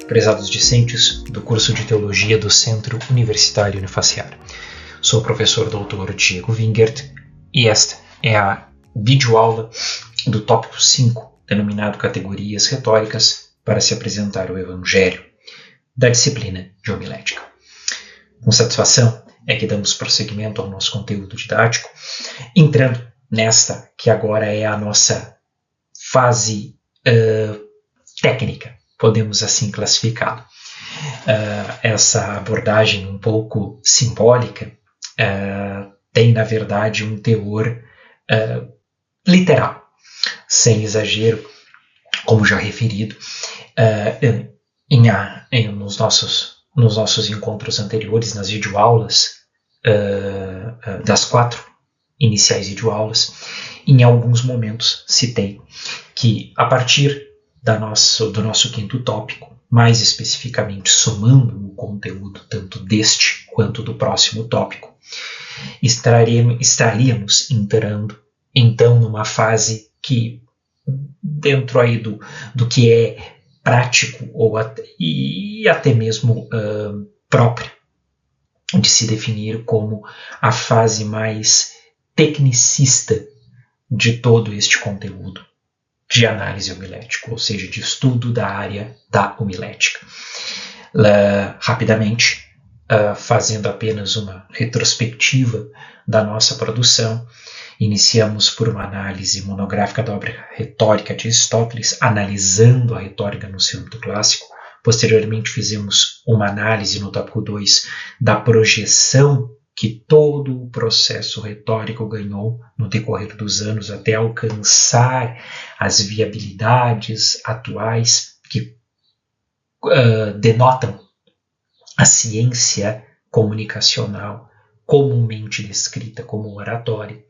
prezados discentes do curso de Teologia do Centro Universitário Unifaciar. Sou o professor Dr. Diego Wingert e esta é a videoaula do tópico 5, denominado Categorias Retóricas para se apresentar o Evangelho, da disciplina de homilética. Com satisfação é que damos prosseguimento ao nosso conteúdo didático, entrando nesta que agora é a nossa fase técnica, podemos assim classificá-lo. Essa abordagem um pouco simbólica tem, na verdade, um teor literal, sem exagero, como já referido nos nossos encontros anteriores, nas videoaulas, das 4 iniciais videoaulas. Em alguns momentos citei que, a partir do nosso quinto tópico, mais especificamente somando o conteúdo tanto deste quanto do próximo tópico, estaríamos entrando então numa fase que, dentro aí do que é prático e até mesmo próprio de se definir como a fase mais tecnicista de todo este conteúdo de análise homilética, ou seja, de estudo da área da homilética. Rapidamente, fazendo apenas uma retrospectiva da nossa produção, iniciamos por uma análise monográfica da obra retórica de Aristóteles, analisando a retórica no seu âmbito clássico. Posteriormente, fizemos uma análise no tópico 2 da projeção que todo o processo retórico ganhou no decorrer dos anos até alcançar as viabilidades atuais que denotam a ciência comunicacional comumente descrita como oratória,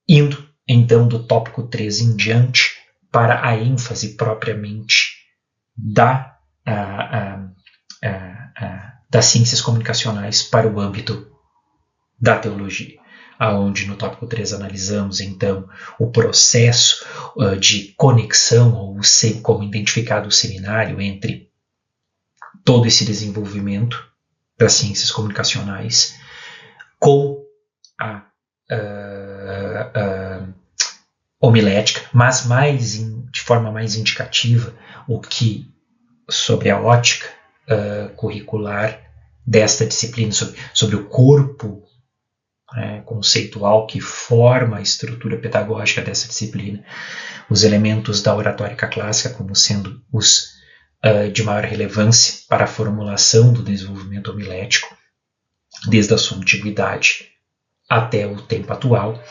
indo então do tópico 3 em diante para a ênfase propriamente das ciências comunicacionais para o âmbito da teologia, onde no tópico 3 analisamos então o processo de conexão, ou como identificado o seminário, entre todo esse desenvolvimento das ciências comunicacionais com a homilética, mas de forma mais indicativa, sobre a ótica curricular desta disciplina, sobre o corpo conceitual que forma a estrutura pedagógica dessa disciplina, os elementos da oratórica clássica como sendo os de maior relevância para a formulação do desenvolvimento homilético, desde a sua antiguidade até o tempo atual.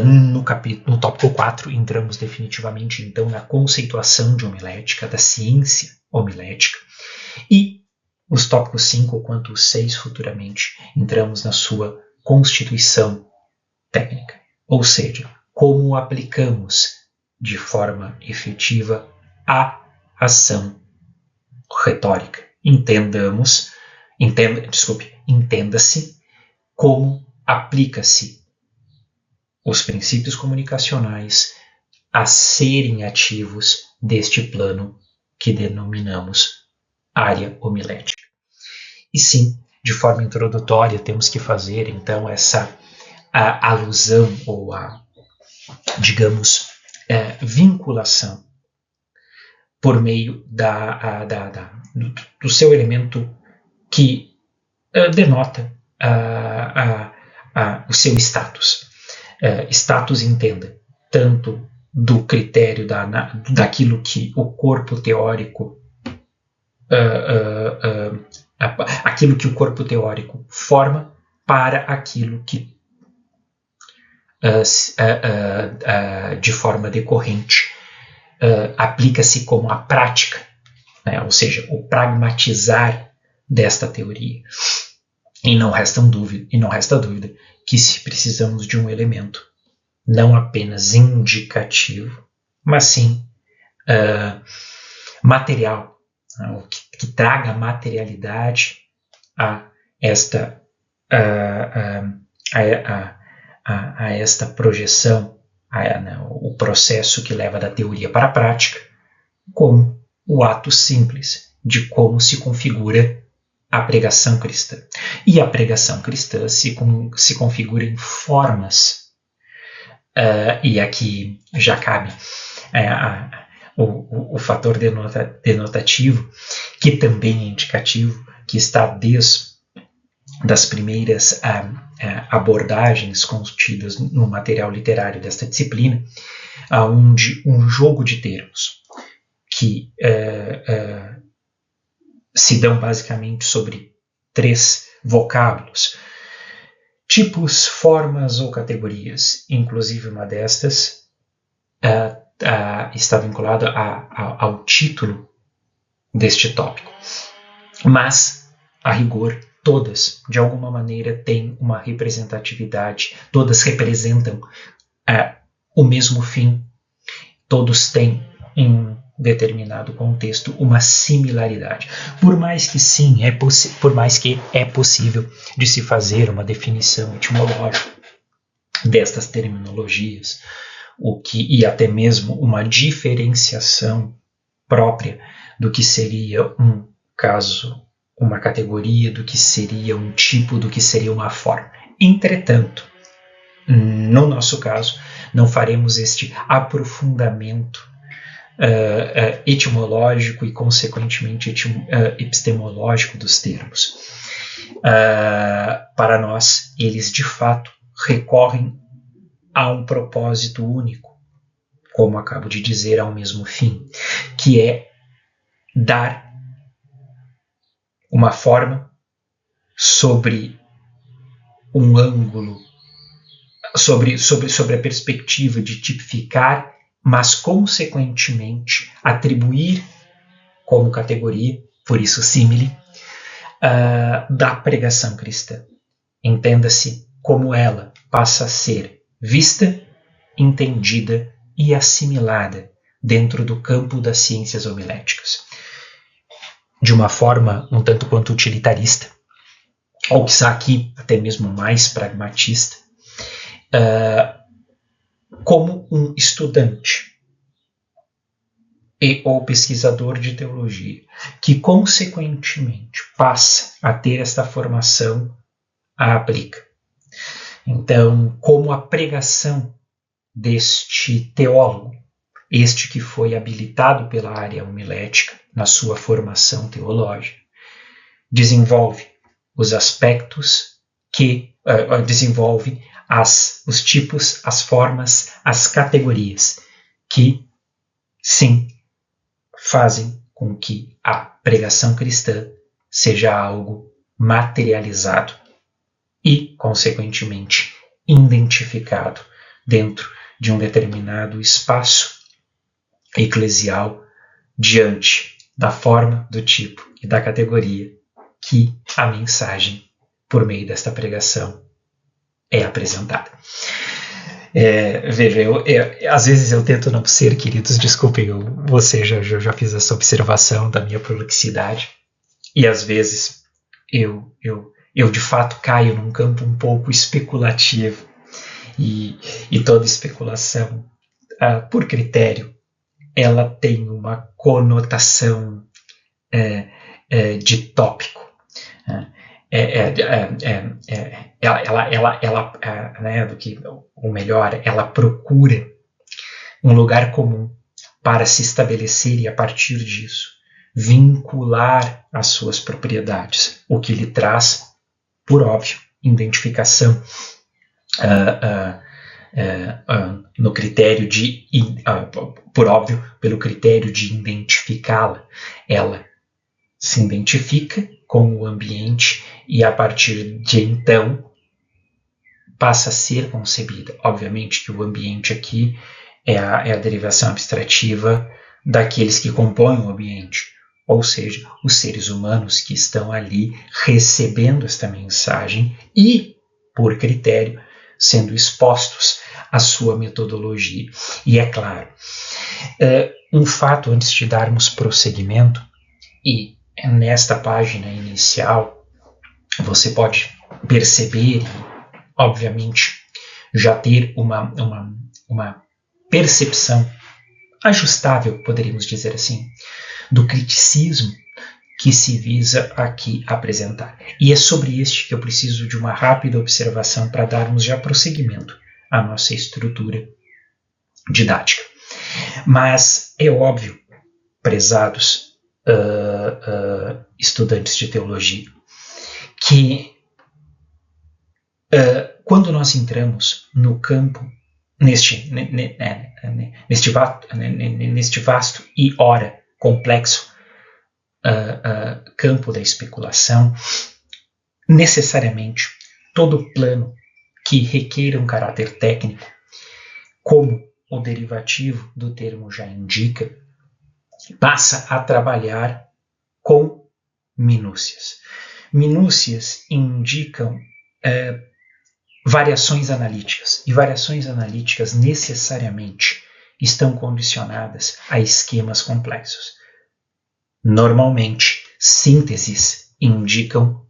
No tópico 4, entramos definitivamente então na conceituação de homilética, da ciência homilética, e os tópicos 5 quanto os 6 futuramente entramos na sua constituição técnica, ou seja, como aplicamos de forma efetiva a ação retórica. Entenda-se como aplica-se os princípios comunicacionais a serem ativos deste plano que denominamos área homilética. E sim, de forma introdutória, temos que fazer então essa alusão ou vinculação por meio do seu elemento que denota o seu status. Status, entenda, tanto do critério daquilo que o corpo teórico aquilo que o corpo teórico forma para aquilo que de forma decorrente aplica-se como a prática, ou seja, o pragmatizar desta teoria. E não resta dúvida que se precisamos de um elemento não apenas indicativo, mas sim material, que traga materialidade a esta projeção, o processo que leva da teoria para a prática, como o ato simples de como se configura a pregação cristã. E a pregação cristã se configura em formas, e aqui já cabe o fator denotativo, que também é indicativo, que está desde das primeiras abordagens contidas no material literário desta disciplina, onde um jogo de termos que se dão basicamente sobre 3 vocábulos, tipos, formas ou categorias. Inclusive uma destas está vinculada ao título deste tópico. Mas, a rigor, todas, de alguma maneira, têm uma representatividade, todas representam o mesmo fim, todos têm, em determinado contexto, uma similaridade. Por mais que sim, por mais que é possível de se fazer uma definição etimológica destas terminologias, e até mesmo uma diferenciação própria do que seria um caso, uma categoria, do que seria um tipo, do que seria uma forma. Entretanto, no nosso caso, não faremos este aprofundamento etimológico e, consequentemente, epistemológico dos termos. Para nós, eles, de fato, recorrem a um propósito único, como acabo de dizer, ao mesmo fim, que é dar uma forma sobre um ângulo, sobre a perspectiva de tipificar, mas, consequentemente, atribuir como categoria, por isso símile, da pregação cristã. Entenda-se como ela passa a ser vista, entendida e assimilada dentro do campo das ciências homiléticas, de uma forma um tanto quanto utilitarista, ou quiçá aqui até mesmo mais pragmatista, como um estudante ou pesquisador de teologia, que consequentemente passa a ter esta formação, a aplica. Então, como a pregação deste teólogo, este que foi habilitado pela área homilética na sua formação teológica, desenvolve os aspectos que desenvolve os tipos, as formas, as categorias que, sim, fazem com que a pregação cristã seja algo materializado e, consequentemente, identificado dentro de um determinado espaço eclesial diante da forma, do tipo e da categoria que a mensagem, por meio desta pregação, é apresentada. Veja, às vezes eu tento não ser, queridos, desculpem, você já fiz essa observação da minha prolixidade, e às vezes eu de fato caio num campo um pouco especulativo, e toda especulação, por critério, ela tem uma conotação de tópico. Ela procura um lugar comum para se estabelecer e, a partir disso, vincular as suas propriedades, o que lhe traz, por óbvio, identificação no critério de, por óbvio, pelo critério de identificá-la. Ela se identifica com o ambiente e, a partir de então, passa a ser concebida. Obviamente que o ambiente aqui é a derivação abstrativa daqueles que compõem o ambiente, ou seja, os seres humanos que estão ali recebendo esta mensagem e, por critério, sendo expostos à sua metodologia. E é claro, um fato antes de darmos prosseguimento, e nesta página inicial você pode perceber, obviamente, já ter uma percepção ajustável, poderíamos dizer assim, do criticismo que se visa aqui apresentar. E é sobre este que eu preciso de uma rápida observação para darmos já prosseguimento à nossa estrutura didática. Mas é óbvio, prezados estudantes de teologia, que quando nós entramos no campo, neste vasto e ora complexo campo da especulação, necessariamente todo plano que requeira um caráter técnico, como o derivativo do termo já indica, passa a trabalhar com minúcias. Minúcias indicam variações analíticas, e variações analíticas necessariamente estão condicionadas a esquemas complexos. Normalmente, sínteses indicam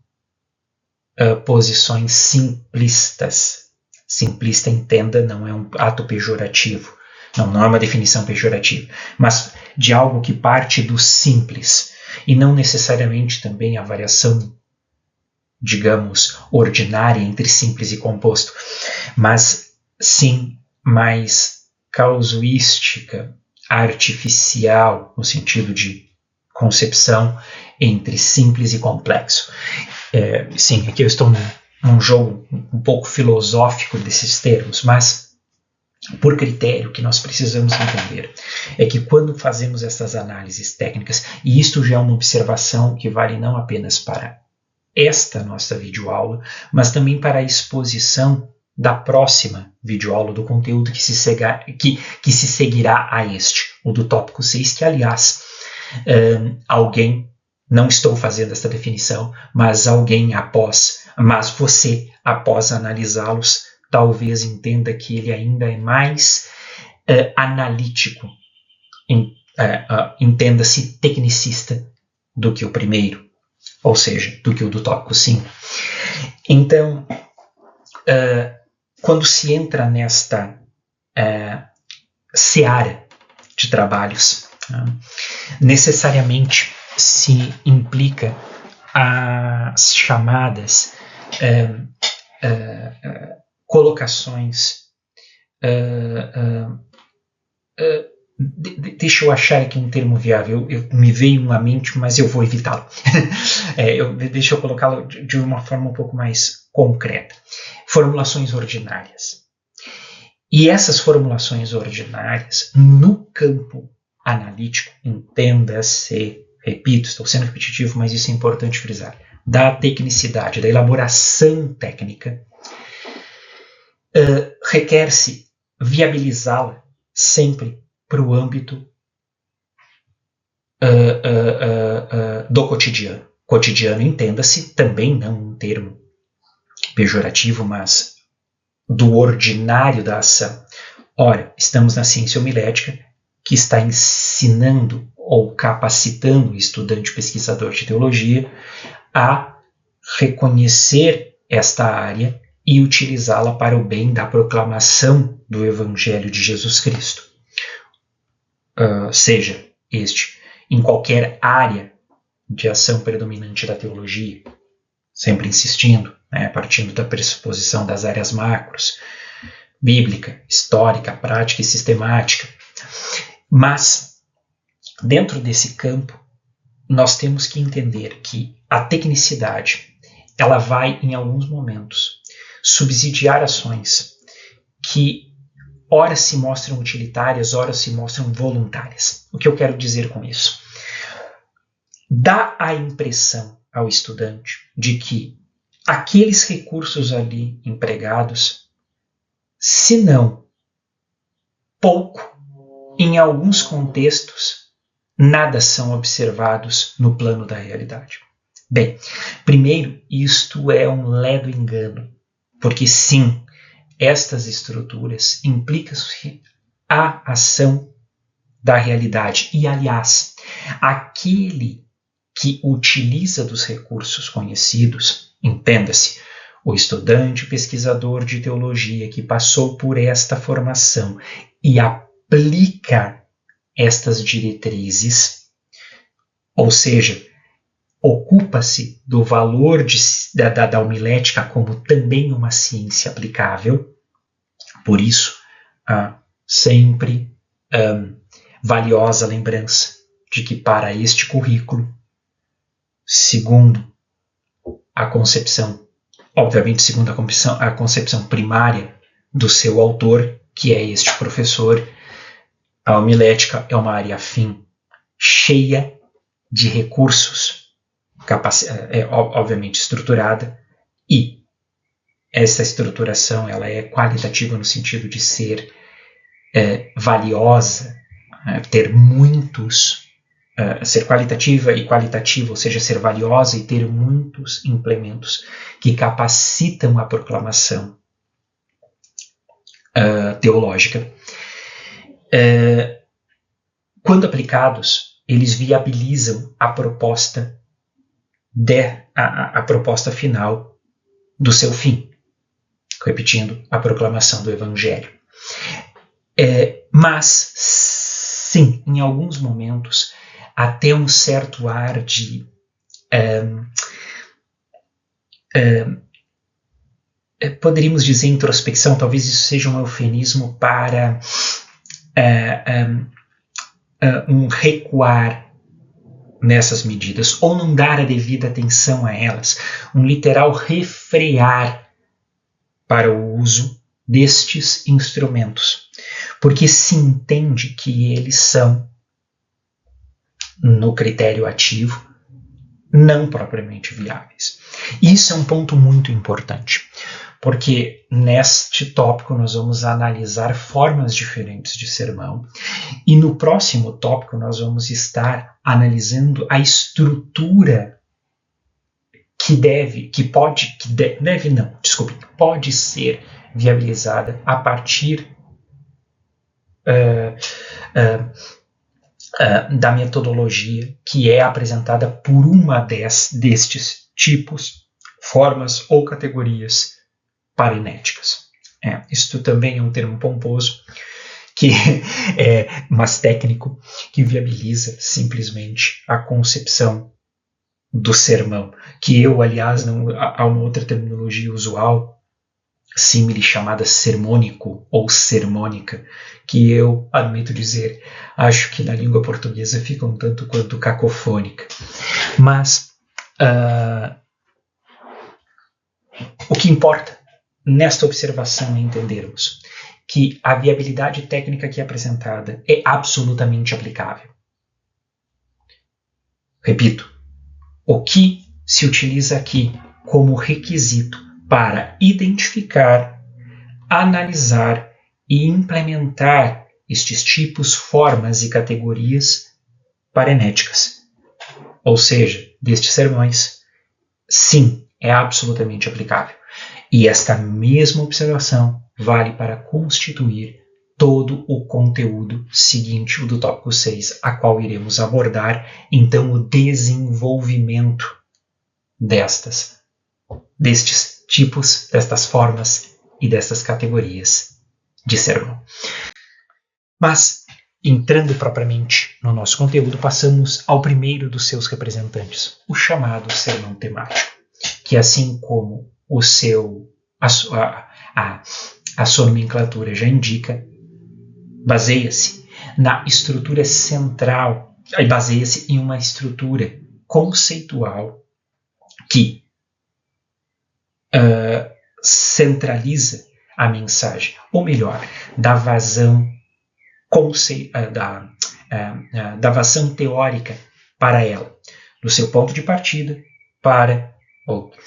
posições simplistas. Simplista, entenda, não é um ato pejorativo, não é uma definição pejorativa, mas de algo que parte do simples, e não necessariamente também a variação, digamos, ordinária entre simples e composto, mas sim mais casuística, artificial, no sentido de concepção entre simples e complexo. Sim, aqui eu estou num jogo um pouco filosófico desses termos, mas por critério que nós precisamos entender é que quando fazemos essas análises técnicas, e isto já é uma observação que vale não apenas para esta nossa videoaula, mas também para a exposição da próxima videoaula do conteúdo que se seguirá a este, o do tópico 6, que aliás, não estou fazendo esta definição, mas você, após analisá-los, talvez entenda que ele ainda é mais analítico, entenda-se tecnicista do que o primeiro, ou seja, do que o do tópico 5. Então, quando se entra nesta seara de trabalhos, necessariamente se implica as chamadas colocações. Deixa eu achar aqui um termo viável. Me veio à mente, mas eu vou evitá-lo. Deixa eu colocá-lo de uma forma um pouco mais concreta. Formulações ordinárias. E essas formulações ordinárias, no campo analítico, entenda-se, repito, estou sendo repetitivo, mas isso é importante frisar, da tecnicidade, da elaboração técnica, requer-se viabilizá-la sempre para o âmbito do cotidiano. Cotidiano, entenda-se, também não um termo pejorativo, mas do ordinário da ação. Ora, estamos na ciência homilética, que está ensinando ou capacitando o estudante pesquisador de teologia a reconhecer esta área e utilizá-la para o bem da proclamação do Evangelho de Jesus Cristo. Seja este em qualquer área de ação predominante da teologia, sempre insistindo, partindo da pressuposição das áreas macros, bíblica, histórica, prática e sistemática. Mas, dentro desse campo, nós temos que entender que a tecnicidade, ela vai, em alguns momentos, subsidiar ações que ora se mostram utilitárias, ora se mostram voluntárias. O que eu quero dizer com isso? Dá a impressão ao estudante de que aqueles recursos ali empregados, se não pouco, em alguns contextos, nada são observados no plano da realidade. Bem, primeiro, isto é um ledo engano, porque sim, estas estruturas implicam-se a ação da realidade. E, aliás, aquele que utiliza dos recursos conhecidos, entenda-se, o estudante pesquisador de teologia que passou por esta formação e aplica estas diretrizes, ou seja, ocupa-se do valor da homilética como também uma ciência aplicável. Por isso, sempre valiosa lembrança de que para este currículo, segundo a concepção, obviamente segundo a concepção primária do seu autor, que é este professor, a homilética é uma área afim, cheia de recursos, obviamente estruturada, e essa estruturação ela é qualitativa no sentido de ser valiosa, ter muitos, ser qualitativa e qualitativa, ou seja, ser valiosa e ter muitos implementos que capacitam a proclamação teológica. Quando aplicados, eles viabilizam a proposta a proposta final do seu fim, repetindo, a proclamação do Evangelho. Mas, sim, em alguns momentos, até um certo ar de poderíamos dizer introspecção, talvez isso seja um eufemismo para um recuar nessas medidas, ou não dar a devida atenção a elas, um literal refrear para o uso destes instrumentos, porque se entende que eles são, no critério ativo, não propriamente viáveis. Isso é um ponto muito importante, porque neste tópico nós vamos analisar formas diferentes de sermão, e no próximo tópico nós vamos estar analisando a estrutura pode ser viabilizada a partir da metodologia que é apresentada por uma destes tipos, formas ou categorias parinéticas. Isto também é um termo pomposo, mas técnico, que viabiliza simplesmente a concepção do sermão, que eu, aliás, há uma outra terminologia usual, símile, chamada sermônico ou sermônica, que eu, admito dizer, acho que na língua portuguesa fica um tanto quanto cacofônica. Mas o que importa nesta observação é entendermos que a viabilidade técnica aqui apresentada é absolutamente aplicável. Repito, o que se utiliza aqui como requisito para identificar, analisar e implementar estes tipos, formas e categorias parenéticas, ou seja, destes sermões, sim, é absolutamente aplicável. E esta mesma observação vale para constituir todo o conteúdo seguinte, o do tópico 6, a qual iremos abordar, então, o desenvolvimento destes tipos, destas formas e destas categorias de sermão. Mas, entrando propriamente no nosso conteúdo, passamos ao primeiro dos seus representantes, o chamado sermão temático, que assim como a sua nomenclatura já indica, baseia-se na estrutura central, baseia-se em uma estrutura conceitual que centraliza a mensagem, ou melhor, da vazão teórica para ela, do seu ponto de partida para outro.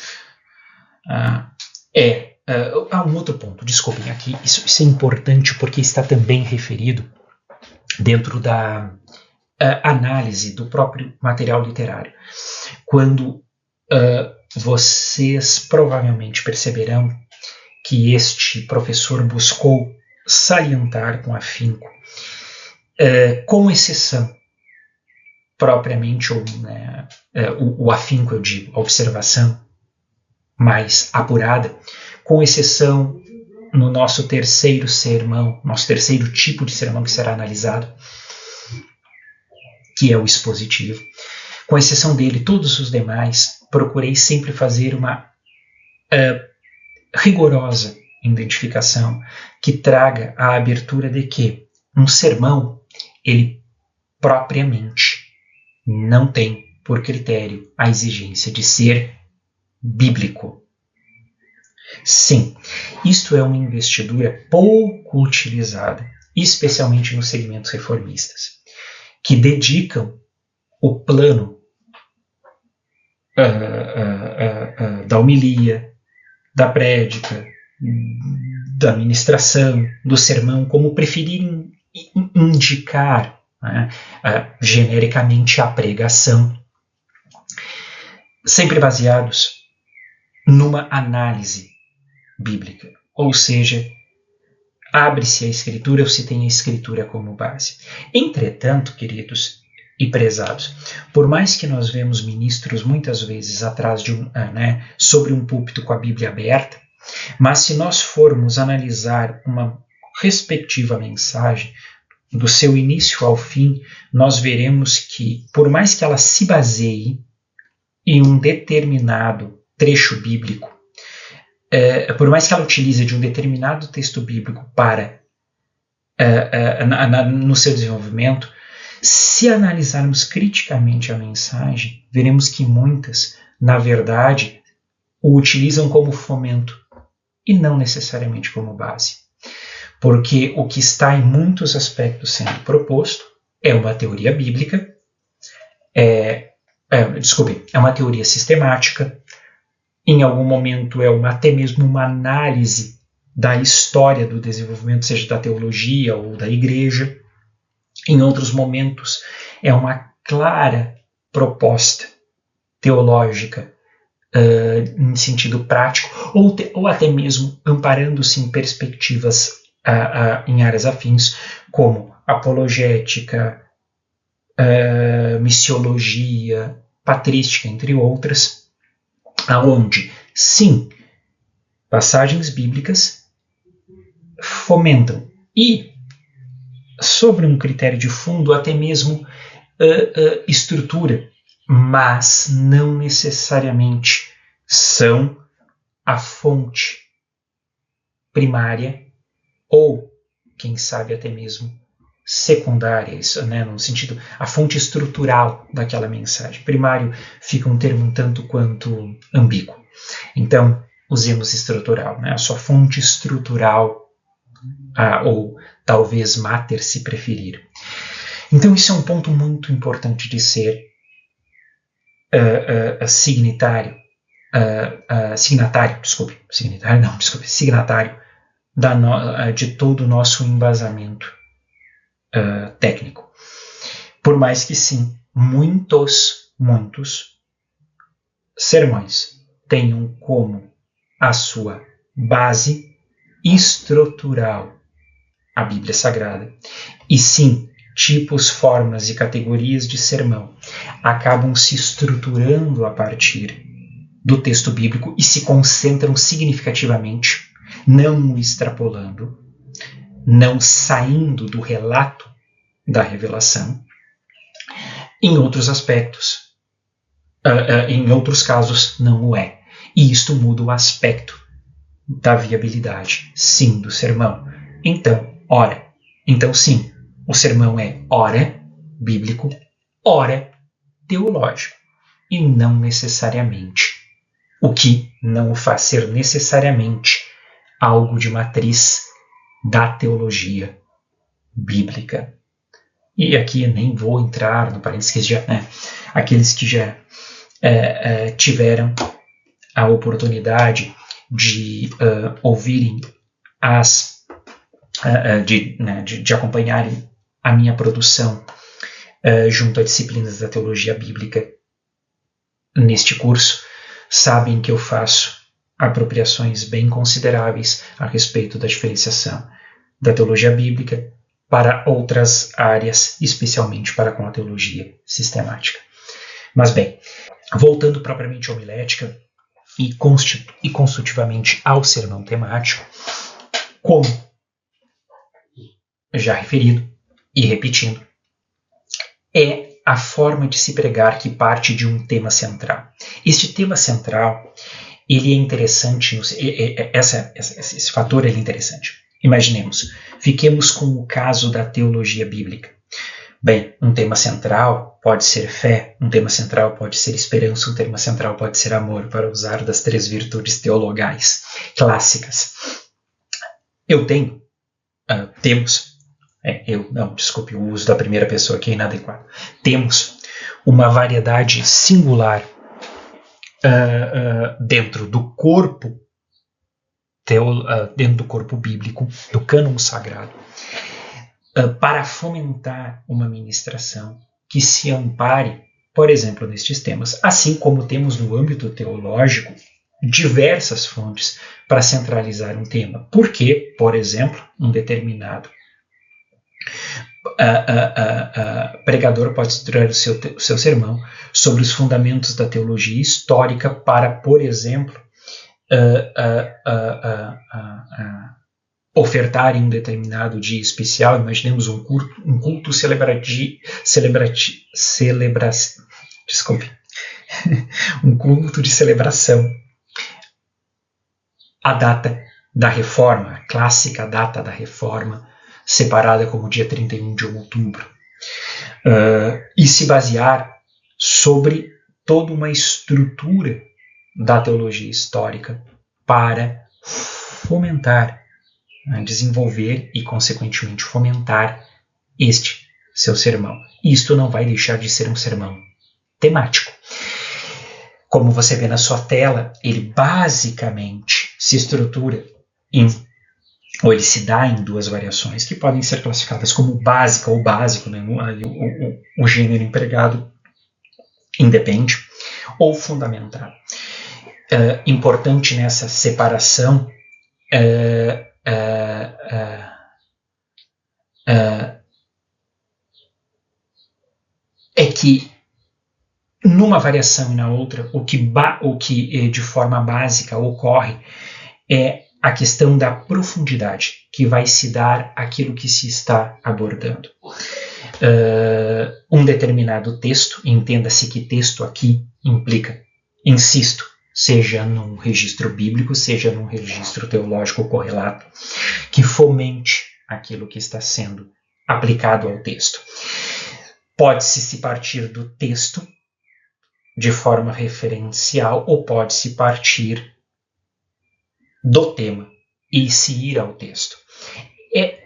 Há um outro ponto, desculpem, aqui isso é importante porque está também referido dentro da análise do próprio material literário. Quando vocês provavelmente perceberão que este professor buscou salientar com afinco, com exceção propriamente, o afinco, eu digo, a observação mais apurada, com exceção no nosso terceiro sermão, nosso terceiro tipo de sermão que será analisado, que é o expositivo. Com exceção dele, todos os demais, procurei sempre fazer uma rigorosa identificação que traga a abertura de que um sermão, ele propriamente não tem por critério a exigência de ser bíblico. Sim, isto é uma investidura pouco utilizada, especialmente nos segmentos reformistas, que dedicam o plano da homilia, da prédica, da ministração, do sermão, como preferirem indicar, né, genericamente a pregação, sempre baseados numa análise bíblica, ou seja, abre-se a Escritura ou se tem a Escritura como base. Entretanto, queridos e prezados, por mais que nós vemos ministros muitas vezes atrás de sobre um púlpito com a Bíblia aberta, mas se nós formos analisar uma respectiva mensagem, do seu início ao fim, nós veremos que, por mais que ela se baseie em um determinado trecho bíblico, por mais que ela utilize de um determinado texto bíblico para no seu desenvolvimento, se analisarmos criticamente a mensagem, veremos que muitas, na verdade, o utilizam como fomento e não necessariamente como base. Porque o que está em muitos aspectos sendo proposto é uma teoria bíblica, é uma teoria sistemática, em algum momento até mesmo uma análise da história do desenvolvimento, seja da teologia ou da igreja. Em outros momentos é uma clara proposta teológica em sentido prático, ou até mesmo amparando-se em perspectivas em áreas afins, como apologética, missiologia, patrística, entre outras, aonde, sim, passagens bíblicas fomentam e, sobre um critério de fundo, até mesmo estrutura, mas não necessariamente são a fonte primária ou, quem sabe, até mesmo secundária, isso, no sentido, a fonte estrutural daquela mensagem. Primário fica um termo um tanto quanto ambíguo. Então, usemos estrutural, a sua fonte estrutural, ou talvez mater, se preferir. Então, isso é um ponto muito importante de ser signatário de todo o nosso embasamento técnico. Por mais que sim, muitos sermões tenham como a sua base estrutural a Bíblia Sagrada, e sim, tipos, formas e categorias de sermão acabam se estruturando a partir do texto bíblico e se concentram significativamente, não o extrapolando, não saindo do relato da revelação. Em outros aspectos, em outros casos, não o é. E isto muda o aspecto da viabilidade, sim, do sermão. Então sim, o sermão é ora bíblico, ora teológico, e não necessariamente, o que não o faz ser necessariamente algo de matriz da teologia bíblica. E aqui nem vou entrar no parênteses, aqueles que já tiveram a oportunidade de ouvirem de acompanharem a minha produção junto a disciplinas da teologia bíblica neste curso, sabem que eu faço apropriações bem consideráveis a respeito da diferenciação da teologia bíblica para outras áreas, especialmente para com a teologia sistemática. Mas bem, voltando propriamente à homilética e constitutivamente ao sermão temático, como já referido e repetindo, é a forma de se pregar que parte de um tema central. Este tema central, ele é interessante, esse fator é interessante. Imaginemos, fiquemos com o caso da teologia bíblica. Bem, um tema central pode ser fé, um tema central pode ser esperança, um tema central pode ser amor, para usar das 3 virtudes teologais clássicas. O uso da primeira pessoa aqui é inadequado. Temos uma variedade singular dentro do corpo bíblico, do cânon sagrado, para fomentar uma ministração que se ampare, por exemplo, nestes temas, assim como temos no âmbito teológico diversas fontes para centralizar um tema. Porque, por exemplo, um determinado pregador pode estruturar o seu sermão sobre os fundamentos da teologia histórica para, por exemplo, ofertar em um determinado dia especial. Imaginemos um culto um culto de celebração, a data da reforma, a clássica data da reforma, separada como dia 31 de outubro, e se basear sobre toda uma estrutura da teologia histórica para fomentar, desenvolver e, consequentemente, fomentar este seu sermão. Isto não vai deixar de ser um sermão temático. Como você vê na sua tela, ele basicamente se estrutura ou ele se dá em 2 variações que podem ser classificadas como básica ou básico, né? O gênero empregado independe, ou fundamental. Importante nessa separação é que numa variação e na outra, o que de forma básica ocorre é a questão da profundidade que vai se dar àquilo que se está abordando. Um determinado texto, entenda-se que texto aqui implica, insisto, seja num registro bíblico, seja num registro teológico correlato, que fomente aquilo que está sendo aplicado ao texto. Pode-se partir do texto de forma referencial ou pode-se partir do tema e se ir ao texto.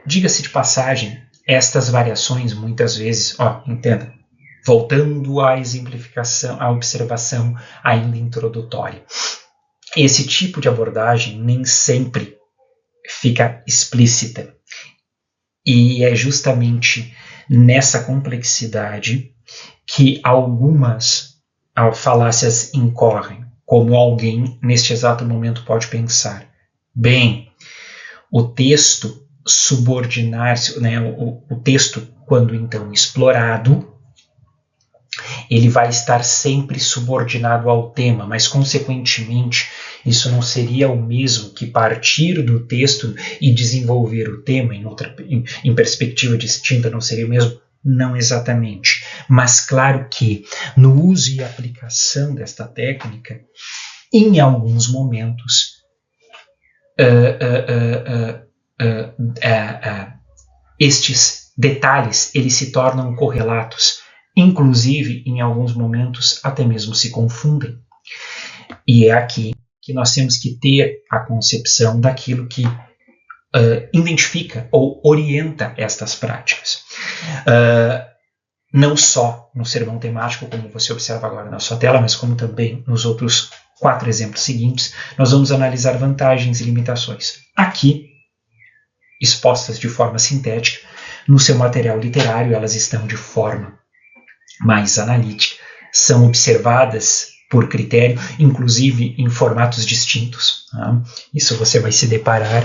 Diga-se de passagem, estas variações muitas vezes, entenda, voltando à exemplificação, à observação ainda introdutória, esse tipo de abordagem nem sempre fica explícita. E é justamente nessa complexidade que algumas falácias incorrem, como alguém neste exato momento pode pensar. Bem, o texto subordinar-se, né, o texto, quando então explorado, ele vai estar sempre subordinado ao tema, mas, consequentemente, isso não seria o mesmo que partir do texto e desenvolver o tema em perspectiva distinta, não seria o mesmo? Não exatamente. Mas, claro que, no uso e aplicação desta técnica, em alguns momentos, estes detalhes eles se tornam correlatos. Inclusive, em alguns momentos, até mesmo se confundem. E é aqui que nós temos que ter a concepção daquilo que identifica ou orienta estas práticas. Não só no sermão temático, como você observa agora na sua tela, mas como também nos outros 4 exemplos seguintes, nós vamos analisar vantagens e limitações. Aqui, expostas de forma sintética, no seu material literário, elas estão de forma mais analítica, são observadas por critério, inclusive em formatos distintos. Tá? Isso você vai se deparar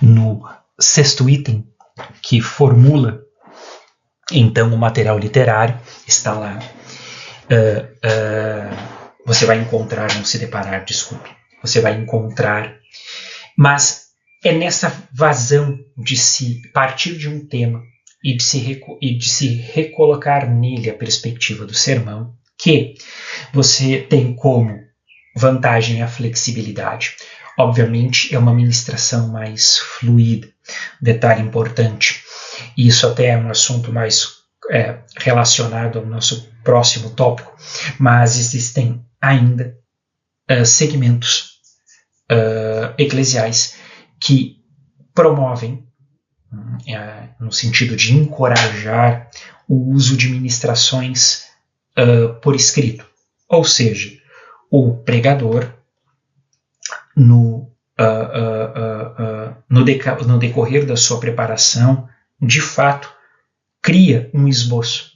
no 6º item, que formula, então, o material literário, está lá. Você vai encontrar, não se deparar, desculpe, você vai encontrar, mas é nessa vazão de se partir de um tema e de se recolocar nele a perspectiva do sermão, que você tem como vantagem a flexibilidade. Obviamente é uma ministração mais fluida. Detalhe importante, e isso até é um assunto mais relacionado ao nosso próximo tópico, mas existem ainda segmentos eclesiais que promovem, no sentido de encorajar o uso de ministrações por escrito. Ou seja, o pregador, no decorrer da sua preparação, de fato, cria um esboço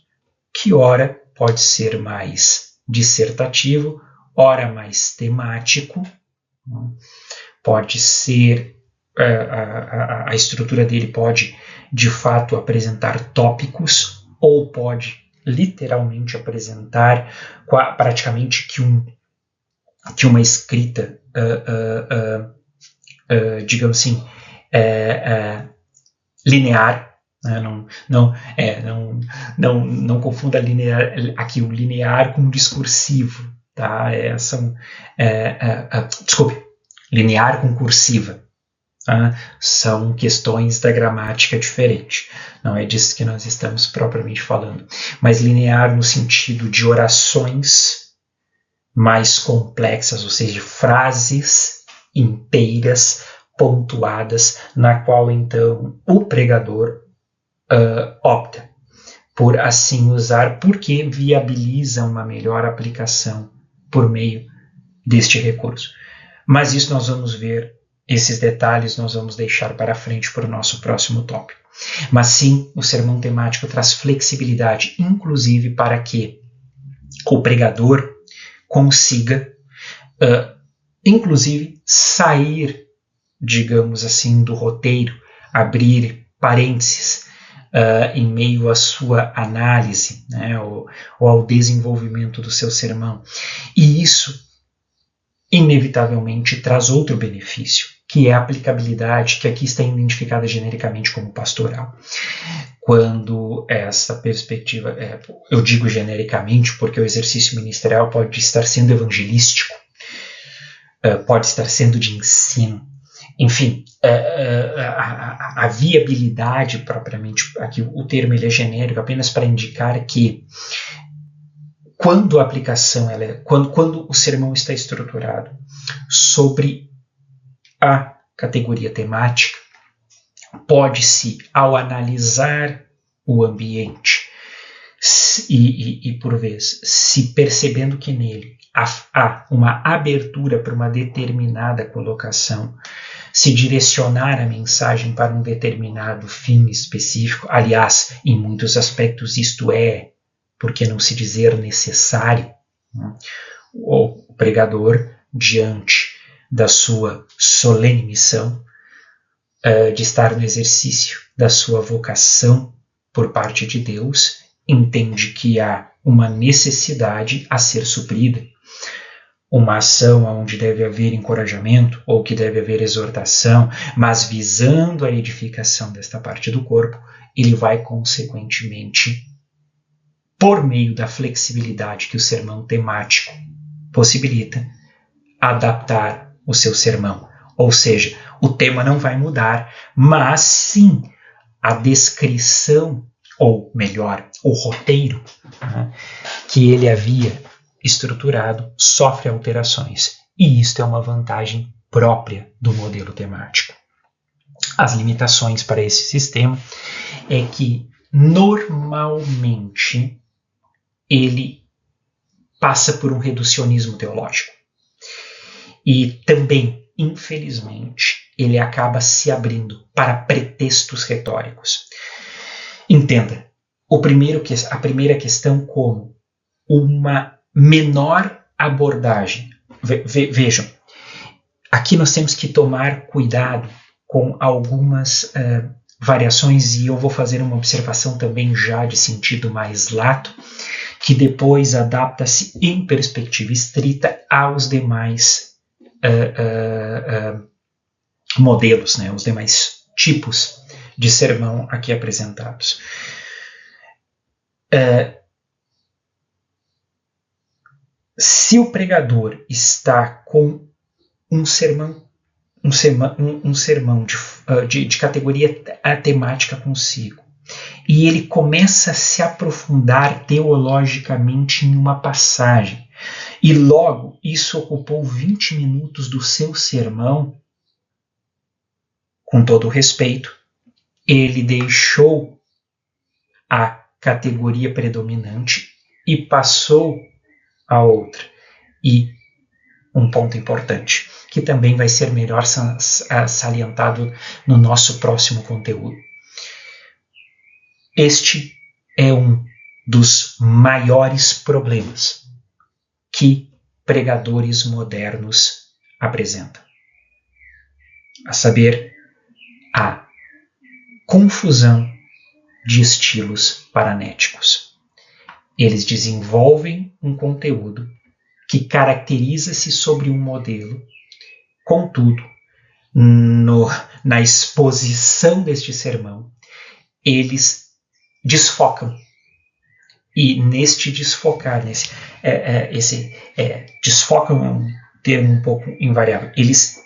que ora pode ser mais dissertativo, ora mais temático, pode ser, a estrutura dele pode, de fato, apresentar tópicos, ou pode literalmente apresentar praticamente que uma escrita, digamos assim, linear. Não confunda linear, aqui o linear com o discursivo, tá? Desculpe, linear com cursiva. São questões da gramática diferente. Não é disso que nós estamos propriamente falando. Mas linear no sentido de orações mais complexas, ou seja, frases inteiras, pontuadas, na qual então o pregador opta por assim usar, porque viabiliza uma melhor aplicação por meio deste recurso. Mas isso nós vamos ver, esses detalhes nós vamos deixar para frente para o nosso próximo tópico. Mas sim, o sermão temático traz flexibilidade, inclusive para que o pregador consiga, inclusive, sair, digamos assim, do roteiro, abrir parênteses em meio à sua análise, né, ou ao desenvolvimento do seu sermão. E isso, inevitavelmente, traz outro benefício, que é a aplicabilidade, que aqui está identificada genericamente como pastoral. Quando essa perspectiva, eu digo genericamente porque o exercício ministerial pode estar sendo evangelístico, pode estar sendo de ensino, enfim, a viabilidade propriamente, aqui o termo ele é genérico apenas para indicar que quando a aplicação, quando o sermão está estruturado sobre a categoria temática, pode-se, ao analisar o ambiente e por vezes, se percebendo que nele há uma abertura para uma determinada colocação, se direcionar a mensagem para um determinado fim específico, aliás, em muitos aspectos isto é, por que não se dizer necessário, né? O pregador, diante da sua solene missão, de estar no exercício da sua vocação por parte de Deus, entende que há uma necessidade a ser suprida, uma ação onde deve haver encorajamento ou que deve haver exortação, mas visando a edificação desta parte do corpo, ele vai consequentemente, por meio da flexibilidade que o sermão temático possibilita, adaptar o seu sermão. Ou seja, o tema não vai mudar, mas sim a descrição, ou melhor, o roteiro, né, que ele havia estruturado sofre alterações. E isto é uma vantagem própria do modelo temático. As limitações para esse sistema é que, normalmente, ele passa por um reducionismo teológico. E também, infelizmente, ele acaba se abrindo para pretextos retóricos. Entenda, a primeira questão como uma menor abordagem. Vejam, aqui nós temos que tomar cuidado com algumas variações, e eu vou fazer uma observação também já de sentido mais lato, que depois adapta-se em perspectiva estrita aos demais modelos, né, os demais tipos de sermão aqui apresentados. Se o pregador está com um sermão de categoria temática consigo, e ele começa a se aprofundar teologicamente em uma passagem, e logo isso ocupou 20 minutos do seu sermão, com todo o respeito, ele deixou a categoria predominante e passou a outra. E um ponto importante, que também vai ser melhor salientado no nosso próximo conteúdo. Este é um dos maiores problemas que pregadores modernos apresentam, a saber, a confusão de estilos paranéticos. Eles desenvolvem um conteúdo que caracteriza-se sobre um modelo, contudo, na exposição deste sermão, eles desfocam. E neste desfocar, desfocam é um termo um pouco invariável, eles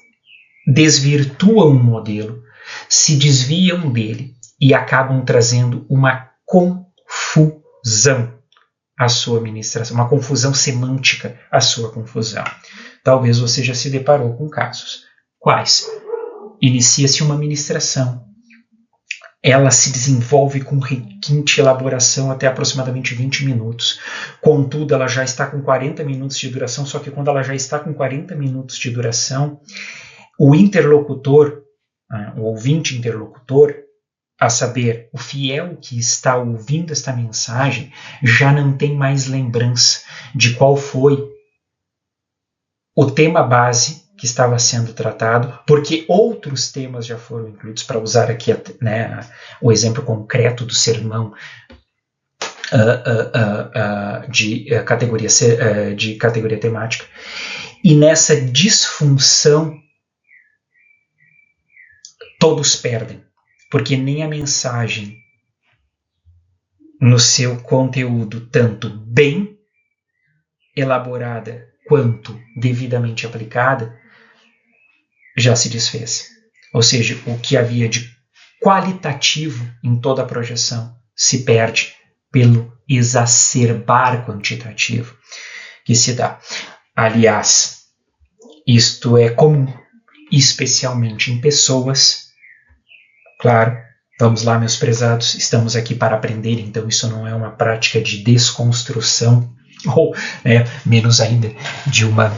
desvirtuam o modelo, se desviam dele e acabam trazendo uma confusão à sua ministração, uma confusão semântica à sua confusão. Talvez você já se deparou com casos. Quais? Inicia-se uma ministração. Ela se desenvolve com requinte elaboração até aproximadamente 20 minutos. Contudo, ela já está com 40 minutos de duração, só que quando ela já está com 40 minutos de duração, o interlocutor, o ouvinte interlocutor, a saber, o fiel que está ouvindo esta mensagem, já não tem mais lembrança de qual foi o tema base que estava sendo tratado, porque outros temas já foram incluídos, para usar aqui o exemplo concreto do sermão de categoria temática. E nessa disfunção, todos perdem, porque nem a mensagem no seu conteúdo, tanto bem elaborada quanto devidamente aplicada, já se desfez. Ou seja, o que havia de qualitativo em toda a projeção se perde pelo exacerbar quantitativo que se dá. Aliás, isto é comum, especialmente em pessoas. Claro, vamos lá, meus prezados, estamos aqui para aprender, então isso não é uma prática de desconstrução, ou menos ainda de uma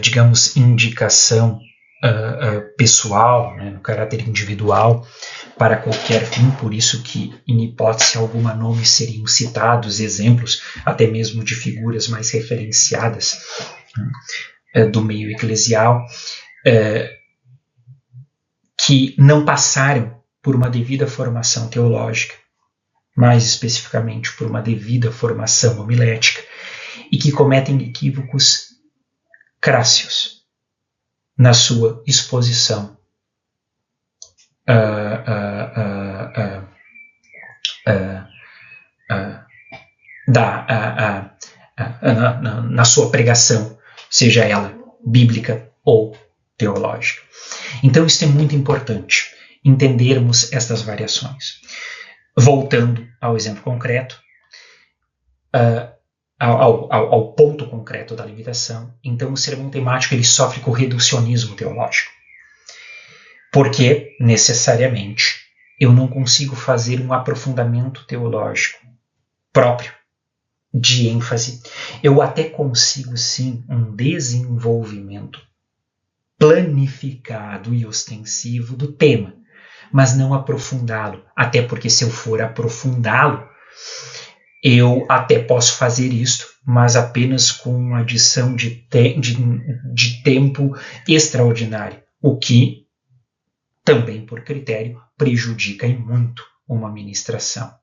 digamos, indicação pessoal, no caráter individual, para qualquer fim, por isso que, em hipótese alguma, nomes seriam citados, exemplos, até mesmo de figuras mais referenciadas do meio eclesial, que não passaram por uma devida formação teológica, mais especificamente por uma devida formação homilética, e que cometem equívocos crássios na sua exposição na sua pregação, seja ela bíblica ou teológica. Então, isso é muito importante, entendermos estas variações. Voltando ao exemplo concreto, ao ponto concreto da limitação, então o sermão temático ele sofre com o reducionismo teológico. Porque, necessariamente, eu não consigo fazer um aprofundamento teológico próprio, de ênfase. Eu até consigo, sim, um desenvolvimento planificado e ostensivo do tema, mas não aprofundá-lo, até porque se eu for aprofundá-lo, eu até posso fazer isto, mas apenas com uma adição de tempo extraordinário, o que, também por critério, prejudica em muito uma ministração.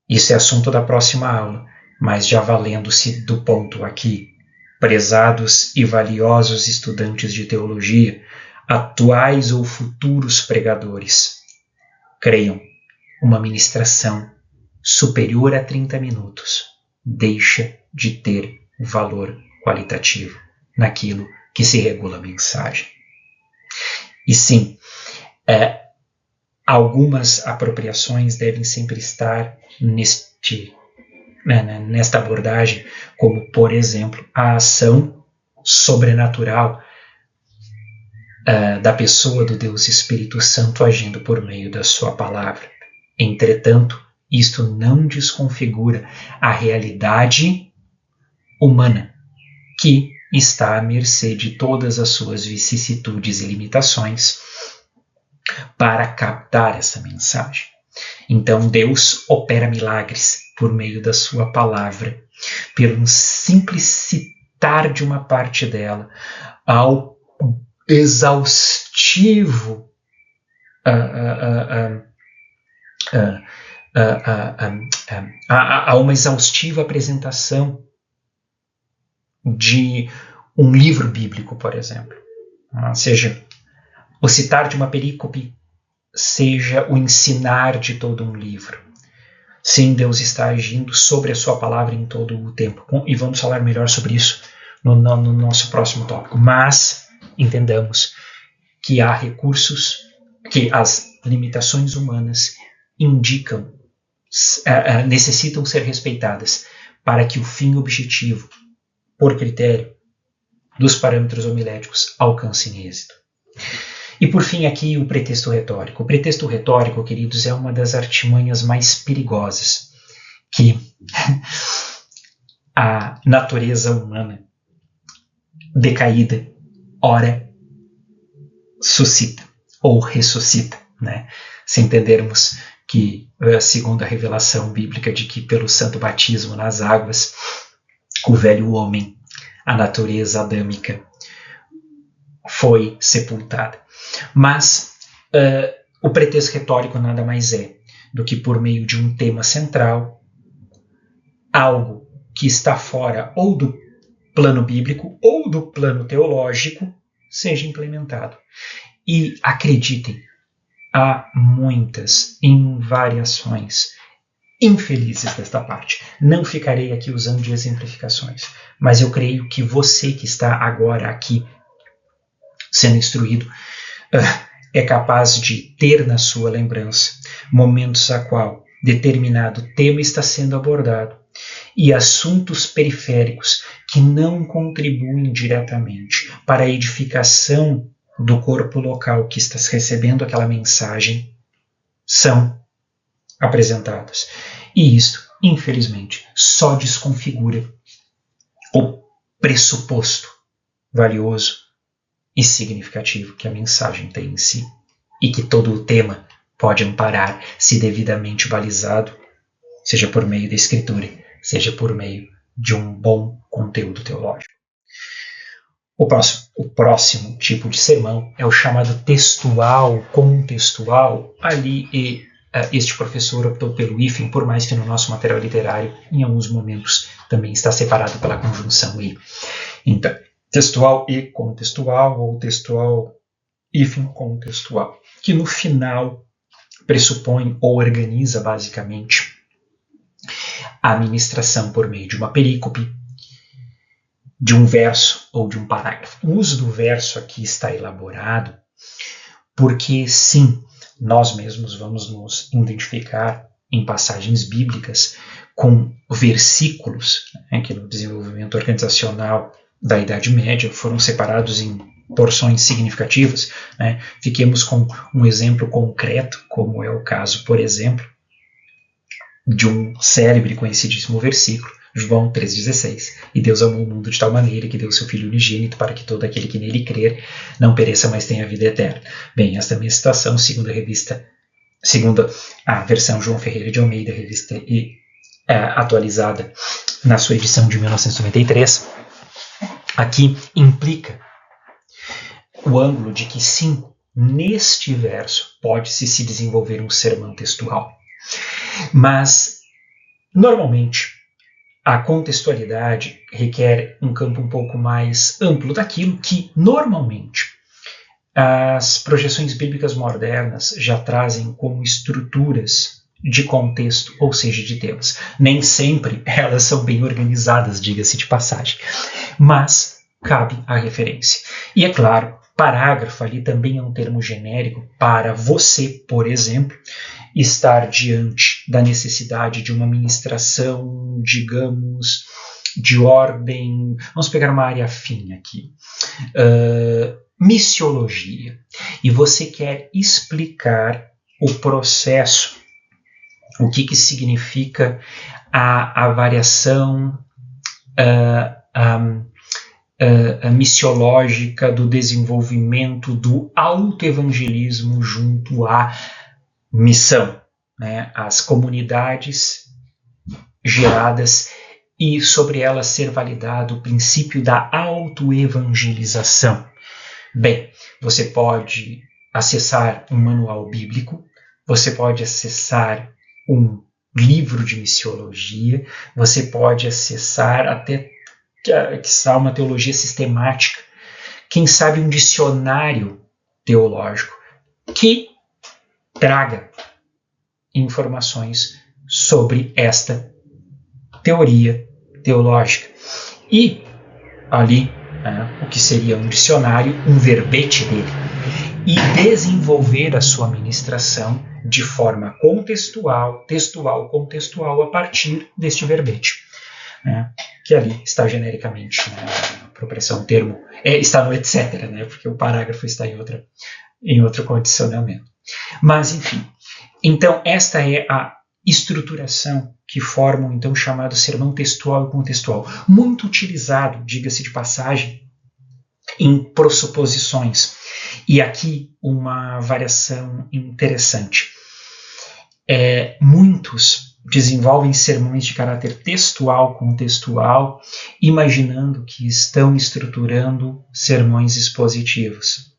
Isso é assunto da próxima aula, mas já valendo-se do ponto aqui, prezados e valiosos estudantes de teologia, atuais ou futuros pregadores, Creiam, uma ministração superior a 30 minutos deixa de ter valor qualitativo naquilo que se regula a mensagem. E sim, algumas apropriações devem sempre estar nesta abordagem, como, por exemplo, a ação sobrenatural da pessoa do Deus Espírito Santo agindo por meio da sua palavra. Entretanto, isto não desconfigura a realidade humana, que está à mercê de todas as suas vicissitudes e limitações para captar essa mensagem. Então, Deus opera milagres por meio da sua palavra, pelo simples citar de uma parte dela, ao exaustivo a uma exaustiva apresentação de um livro bíblico, por exemplo. Seja o citar de uma perícope, seja o ensinar de todo um livro. Sim, Deus está agindo sobre a sua palavra em todo o tempo. E vamos falar melhor sobre isso no nosso próximo tópico. Mas entendamos que há recursos, que as limitações humanas necessitam ser respeitadas para que o fim objetivo, por critério dos parâmetros homiléticos, alcance êxito. E por fim aqui o pretexto retórico. O pretexto retórico, queridos, é uma das artimanhas mais perigosas que a natureza humana decaída ora suscita ou ressuscita, né? Se entendermos que, segundo a revelação bíblica de que pelo santo batismo nas águas, o velho homem, a natureza adâmica, foi sepultada. Mas o pretexto retórico nada mais é do que por meio de um tema central, algo que está fora ou do plano bíblico ou do plano teológico, seja implementado. E acreditem, há muitas invariações infelizes desta parte. Não ficarei aqui usando de exemplificações, mas eu creio que você que está agora aqui sendo instruído é capaz de ter na sua lembrança momentos a qual determinado tema está sendo abordado e assuntos periféricos que não contribuem diretamente para a edificação do corpo local que está recebendo aquela mensagem são apresentados. E isto, infelizmente, só desconfigura o pressuposto valioso e significativo que a mensagem tem em si, e que todo o tema pode amparar se devidamente balizado, seja por meio da escritura, seja por meio de um bom conteúdo teológico. O próximo tipo de sermão é o chamado textual, contextual. Ali este professor optou pelo hífen, por mais que no nosso material literário, em alguns momentos, também está separado pela conjunção e. Então, textual e contextual, ou textual hífen contextual, que no final pressupõe ou organiza basicamente a ministração por meio de uma perícope, de um verso ou de um parágrafo. O uso do verso aqui está elaborado porque, sim, nós mesmos vamos nos identificar em passagens bíblicas com versículos, né, que no desenvolvimento organizacional da Idade Média foram separados em porções significativas. Né? Fiquemos com um exemplo concreto, como é o caso, por exemplo, de um célebre e conhecidíssimo versículo, João 3,16. E Deus amou o mundo de tal maneira que deu seu Filho unigênito para que todo aquele que nele crer não pereça, mas tenha vida eterna. Bem, esta minha citação, segundo a versão João Ferreira de Almeida, revista atualizada na sua edição de 1993, aqui implica o ângulo de que, sim, neste verso pode-se se desenvolver um sermão textual. Mas, normalmente, a contextualidade requer um campo um pouco mais amplo daquilo que, normalmente, as projeções bíblicas modernas já trazem como estruturas de contexto, ou seja, de temas. Nem sempre elas são bem organizadas, diga-se de passagem, mas cabe a referência. E é claro, parágrafo ali também é um termo genérico para você, por exemplo, estar diante da necessidade de uma ministração, digamos, de ordem, vamos pegar uma área afim aqui, missiologia, e você quer explicar o processo, o que significa a variação a missiológica do desenvolvimento do autoevangelismo junto à missão, né? As comunidades geradas e sobre elas ser validado o princípio da autoevangelização. Bem, você pode acessar um manual bíblico, você pode acessar um livro de missiologia, você pode acessar até uma teologia sistemática, quem sabe um dicionário teológico que traga informações sobre esta teoria teológica. E ali, o que seria um dicionário, um verbete dele, e desenvolver a sua ministração de forma contextual, contextual, a partir deste verbete, que ali está genericamente, a propressão termo, está no etc., porque o parágrafo está em outro condicionamento. Mas, enfim, então esta é a estruturação que forma então o chamado sermão textual e contextual, muito utilizado, diga-se de passagem, em pressuposições. E aqui uma variação interessante. Muitos desenvolvem sermões de caráter textual, contextual, imaginando que estão estruturando sermões expositivos.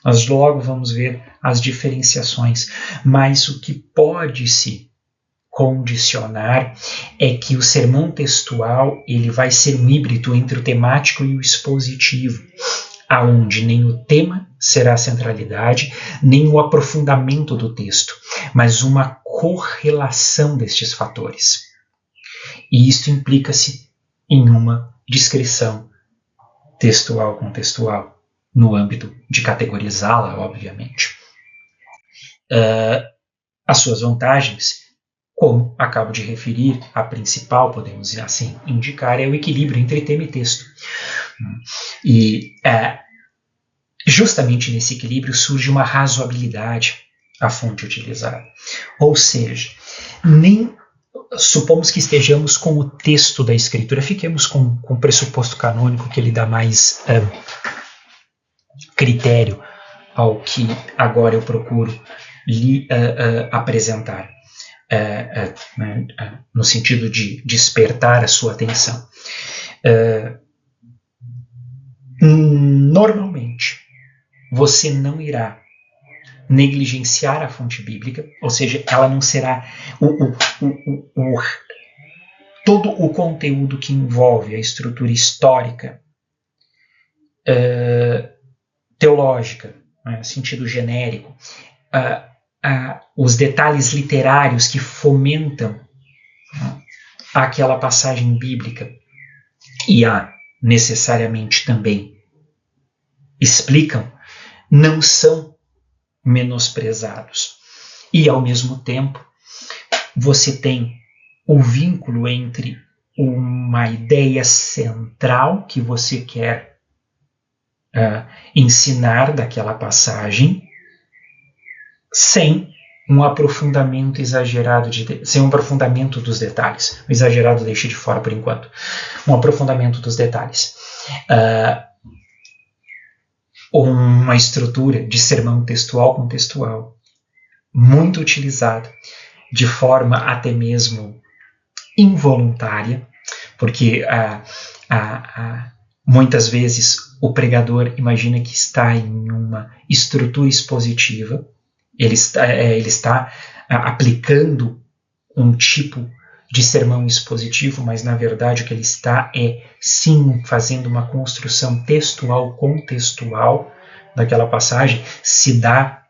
Nós logo vamos ver as diferenciações, mas o que pode-se condicionar é que o sermão textual ele vai ser um híbrido entre o temático e o expositivo, aonde nem o tema será a centralidade, nem o aprofundamento do texto, mas uma correlação destes fatores. E isto implica-se em uma descrição textual-contextual, no âmbito de categorizá-la, obviamente. As suas vantagens, como acabo de referir, a principal, podemos assim indicar, é o equilíbrio entre tema e texto. E justamente nesse equilíbrio surge uma razoabilidade à fonte utilizada. Ou seja, nem supomos que estejamos com o texto da Escritura, fiquemos com o pressuposto canônico que ele dá mais critério ao que agora eu procuro lhe apresentar. No sentido de despertar a sua atenção. Normalmente, você não irá negligenciar a fonte bíblica, ou seja, ela não será todo o conteúdo que envolve a estrutura histórica, teológica, sentido genérico, os detalhes literários que fomentam aquela passagem bíblica e necessariamente também explicam, não são menosprezados. E, ao mesmo tempo, você tem o vínculo entre uma ideia central que você quer ensinar daquela passagem, sem um aprofundamento exagerado, sem um aprofundamento dos detalhes. O exagerado deixe de fora por enquanto. Um aprofundamento dos detalhes. Uma estrutura de sermão textual-contextual muito utilizada, de forma até mesmo involuntária, porque muitas vezes o pregador imagina que está em uma estrutura expositiva, ele está aplicando um tipo de sermão expositivo, mas na verdade o que ele está sim fazendo uma construção textual, contextual, daquela passagem se dá,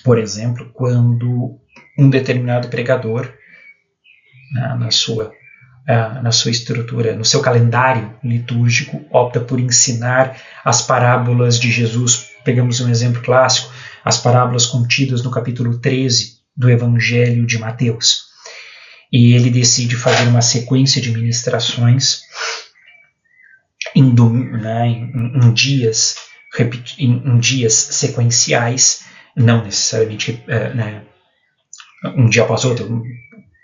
por exemplo, quando um determinado pregador, na sua estrutura, no seu calendário litúrgico, opta por ensinar as parábolas de Jesus. Pegamos um exemplo clássico, as parábolas contidas no capítulo 13 do Evangelho de Mateus. E ele decide fazer uma sequência de ministrações em dias sequenciais, não necessariamente um dia após outro.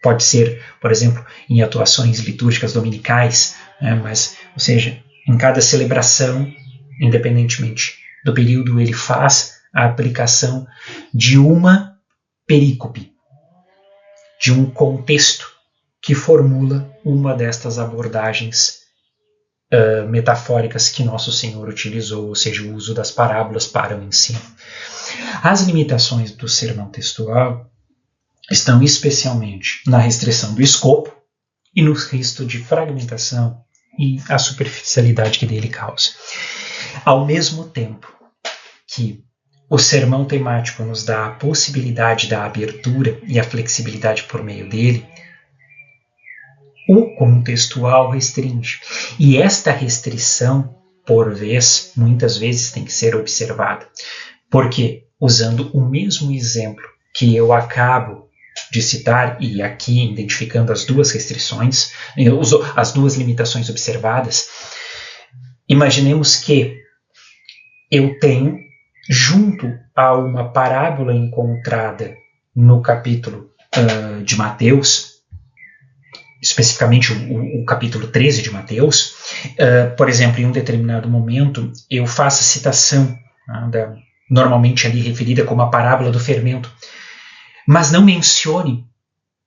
Pode ser, por exemplo, em atuações litúrgicas dominicais, mas, ou seja, em cada celebração, independentemente do período, ele faz a aplicação de uma perícope, de um contexto que formula uma destas abordagens metafóricas que Nosso Senhor utilizou, ou seja, o uso das parábolas para o ensino. As limitações do sermão textual estão especialmente na restrição do escopo e no risco de fragmentação e a superficialidade que dele causa. Ao mesmo tempo que o sermão temático nos dá a possibilidade da abertura e a flexibilidade por meio dele, o contextual restringe. E esta restrição, muitas vezes tem que ser observada. Porque, usando o mesmo exemplo que eu acabo de citar, e aqui identificando as duas restrições, as duas limitações observadas, imaginemos que eu tenho, junto a uma parábola encontrada no capítulo de Mateus, especificamente o capítulo 13 de Mateus, por exemplo, em um determinado momento, eu faço a citação, normalmente ali referida como a parábola do fermento, mas não mencione,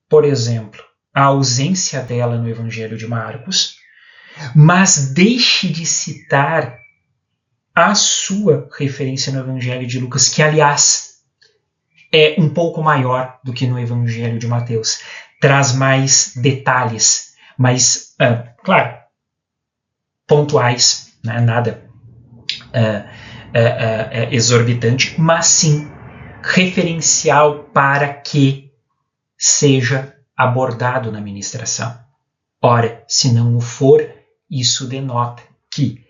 por exemplo, a ausência dela no Evangelho de Marcos, mas deixe de citar a sua referência no Evangelho de Lucas, que, aliás, é um pouco maior do que no Evangelho de Mateus. Traz mais detalhes, mais, claro, pontuais, né? Nada exorbitante, mas sim referencial para que seja abordado na ministração. Ora, se não o for, isso denota que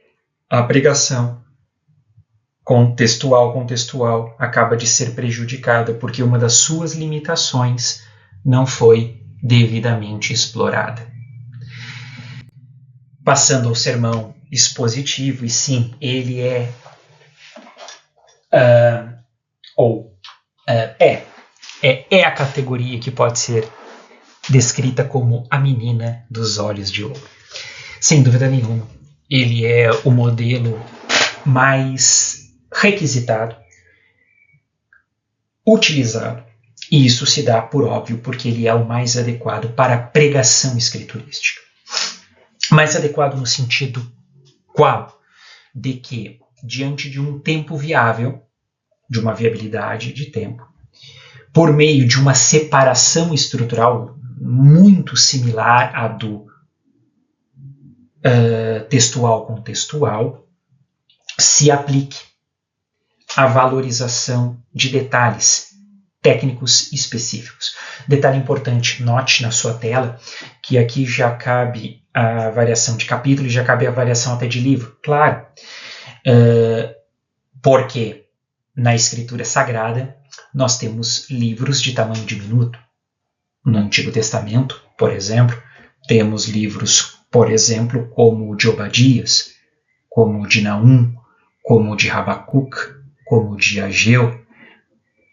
a pregação contextual acaba de ser prejudicada porque uma das suas limitações não foi devidamente explorada. Passando ao sermão expositivo, e sim, ele é a categoria que pode ser descrita como a menina dos olhos de ouro. Sem dúvida nenhuma, ele é o modelo mais requisitado, utilizado, e isso se dá por óbvio porque ele é o mais adequado para a pregação escriturística. Mais adequado no sentido qual? De que, diante de um tempo viável, de uma viabilidade de tempo, por meio de uma separação estrutural muito similar à do textual-contextual, se aplique a valorização de detalhes técnicos específicos. Detalhe importante, note na sua tela que aqui já cabe a variação de capítulo e já cabe a variação até de livro. Claro, porque na Escritura Sagrada nós temos livros de tamanho diminuto. No Antigo Testamento, por exemplo, temos livros, por exemplo, como o de Obadias, como o de Naum, como o de Habacuc, como o de Ageu.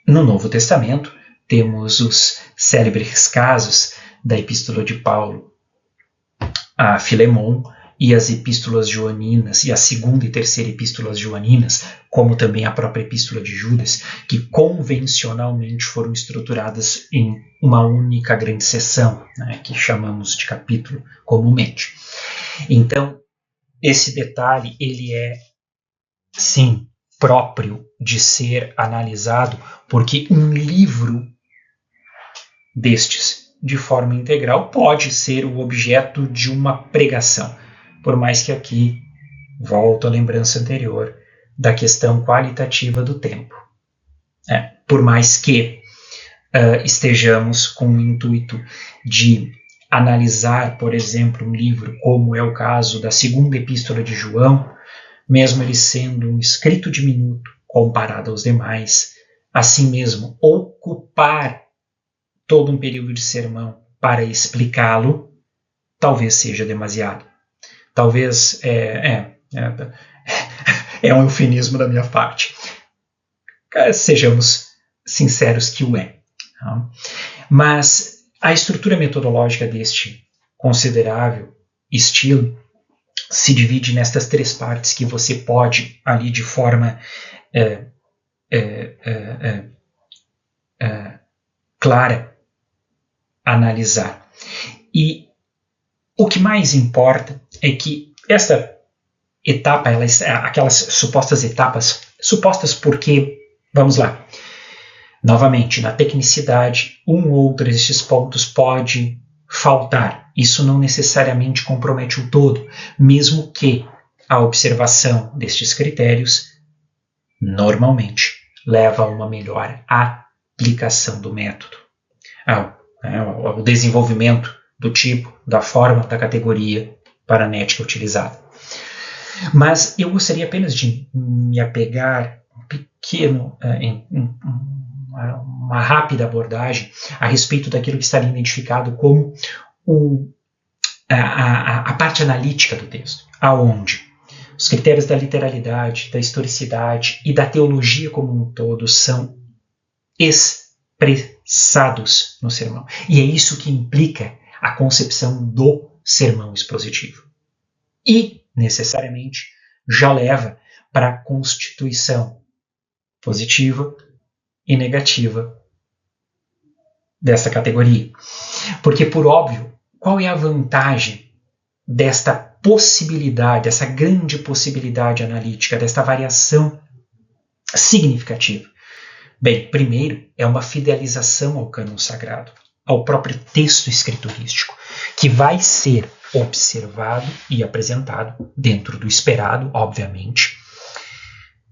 No Novo Testamento, temos os célebres casos da Epístola de Paulo a Filemon e as epístolas joaninas, e a segunda e terceira epístolas joaninas, como também a própria epístola de Judas, que convencionalmente foram estruturadas em uma única grande seção, né, que chamamos de capítulo comumente. Então, esse detalhe, ele é, sim, próprio de ser analisado, porque um livro destes, de forma integral, pode ser o objeto de uma pregação. Por mais que aqui, volto à lembrança anterior, da questão qualitativa do tempo. Por mais que estejamos com o intuito de analisar, por exemplo, um livro como é o caso da segunda epístola de João, mesmo ele sendo um escrito diminuto comparado aos demais, assim mesmo, ocupar todo um período de sermão para explicá-lo, talvez seja demasiado. Talvez é um eufemismo da minha parte. Sejamos sinceros que o é. Mas a estrutura metodológica deste considerável estilo se divide nestas 3 partes que você pode, ali de forma clara, analisar. E o que mais importa é que esta etapa, aquelas supostas etapas, supostas porque, vamos lá, novamente, na tecnicidade, um ou outro destes pontos pode faltar. Isso não necessariamente compromete o todo, mesmo que a observação destes critérios normalmente leva a uma melhor aplicação do método, ao desenvolvimento do tipo, da forma, da categoria paranética utilizada. Mas eu gostaria apenas de me apegar uma rápida abordagem a respeito daquilo que está identificado como a parte analítica do texto, aonde os critérios da literalidade, da historicidade e da teologia como um todo são expressados no sermão. E é isso que implica a concepção do sermão expositivo. E, necessariamente, já leva para a constituição positiva e negativa dessa categoria. Porque, por óbvio, qual é a vantagem desta possibilidade, dessa grande possibilidade analítica, desta variação significativa? Bem, primeiro, é uma fidelização ao cânon sagrado, ao próprio texto escriturístico, que vai ser observado e apresentado dentro do esperado, obviamente,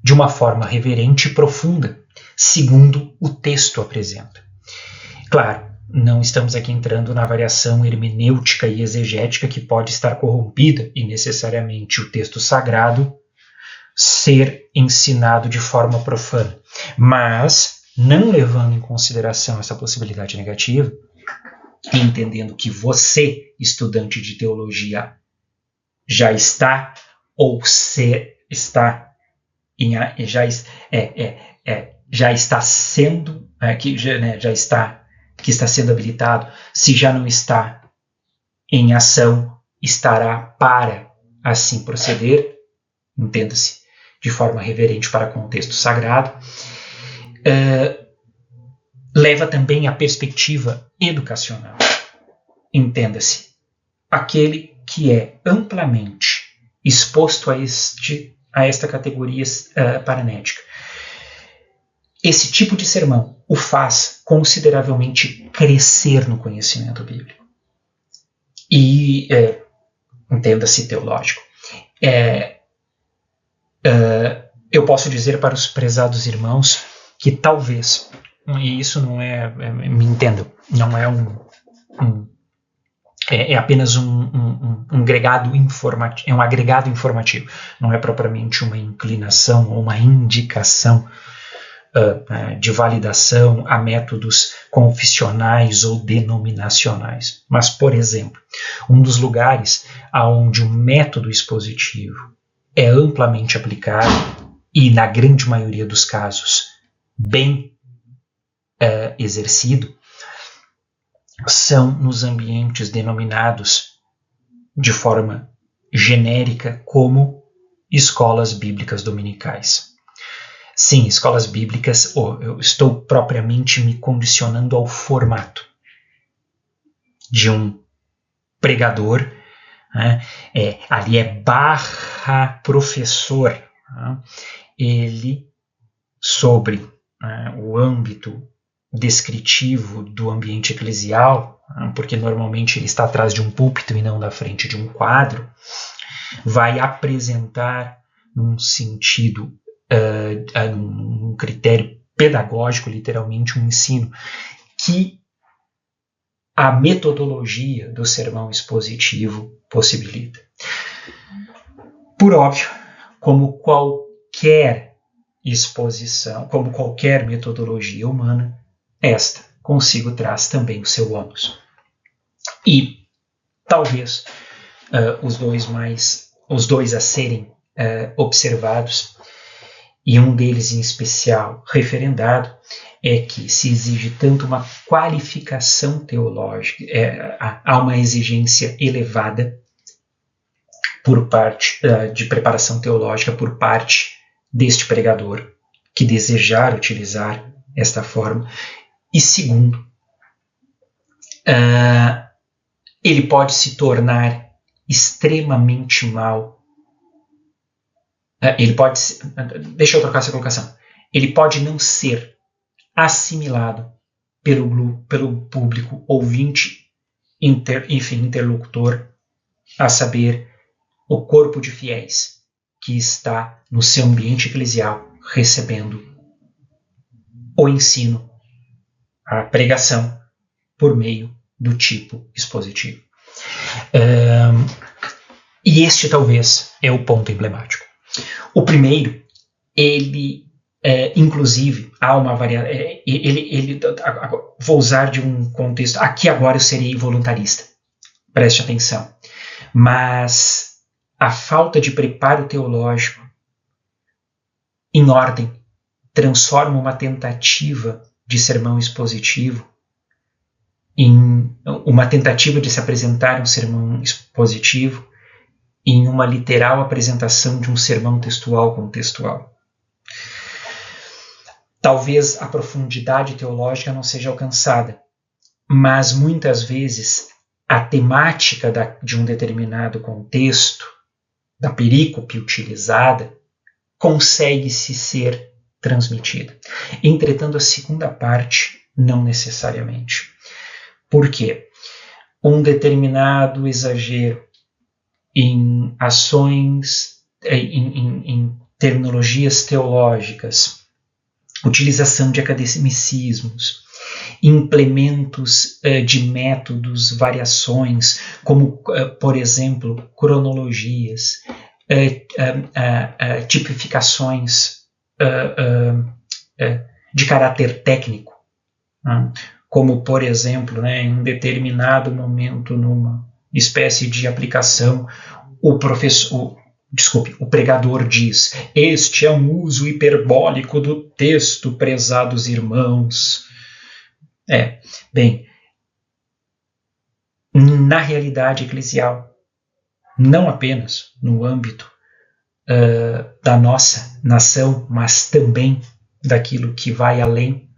de uma forma reverente e profunda, segundo o texto apresenta. Claro, não estamos aqui entrando na variação hermenêutica e exegética que pode estar corrompida e necessariamente o texto sagrado ser ensinado de forma profana. Mas, não levando em consideração essa possibilidade negativa, e entendendo que você, estudante de teologia, já está ou se está que está sendo habilitado, se já não está em ação, estará para assim proceder, entenda-se, de forma reverente para com o texto sagrado. Leva também a perspectiva educacional, entenda-se, aquele que é amplamente exposto a esta categoria paranética. Esse tipo de sermão o faz consideravelmente crescer no conhecimento bíblico. E, entenda-se, teológico. Eu posso dizer para os prezados irmãos que talvez, e isso não me entendam, não é é apenas um agregado informativo, é um agregado informativo, não é propriamente uma inclinação ou uma indicação de validação a métodos confessionais ou denominacionais. Mas, por exemplo, um dos lugares onde o método expositivo é amplamente aplicado e, na grande maioria dos casos, bem exercido, são nos ambientes denominados de forma genérica como escolas bíblicas dominicais. Sim, escolas bíblicas, eu estou propriamente me condicionando ao formato de um pregador, né? Ali é barra professor, né? Ele, sobre o âmbito descritivo do ambiente eclesial, porque normalmente ele está atrás de um púlpito e não da frente de um quadro, vai apresentar num sentido um critério pedagógico, literalmente um ensino, que a metodologia do sermão expositivo possibilita. Por óbvio, como qualquer exposição, como qualquer metodologia humana, esta consigo traz também o seu ônus. E talvez os dois a serem observados, e um deles em especial referendado, é que se exige tanto uma qualificação teológica, há uma exigência elevada por parte de preparação teológica por parte deste pregador que desejar utilizar esta forma. E segundo, ele pode se tornar extremamente mal. Deixa eu trocar essa colocação. Ele pode não ser assimilado pelo público ouvinte, interlocutor, a saber, o corpo de fiéis que está no seu ambiente eclesial recebendo o ensino, a pregação, por meio do tipo expositivo. E este talvez é o ponto emblemático. O primeiro, inclusive, há uma variação. Vou usar de um contexto. Aqui agora eu serei voluntarista. Preste atenção. Mas a falta de preparo teológico em ordem transforma uma tentativa de sermão expositivo em uma tentativa de se apresentar um sermão expositivo em uma literal apresentação de um sermão textual contextual. Talvez a profundidade teológica não seja alcançada, mas muitas vezes a temática de um determinado contexto, da perícope utilizada, consegue-se ser transmitida. Entretanto, a segunda parte, não necessariamente. Por quê? Um determinado exagero em ações, em terminologias teológicas, utilização de academicismos, implementos de métodos, variações, como, por exemplo, cronologias, tipificações de caráter técnico, como, por exemplo, em um determinado momento, numa espécie de aplicação, o pregador diz: este é um uso hiperbólico do texto, prezados irmãos. Na realidade eclesial, não apenas no âmbito da nossa nação, mas também daquilo que vai além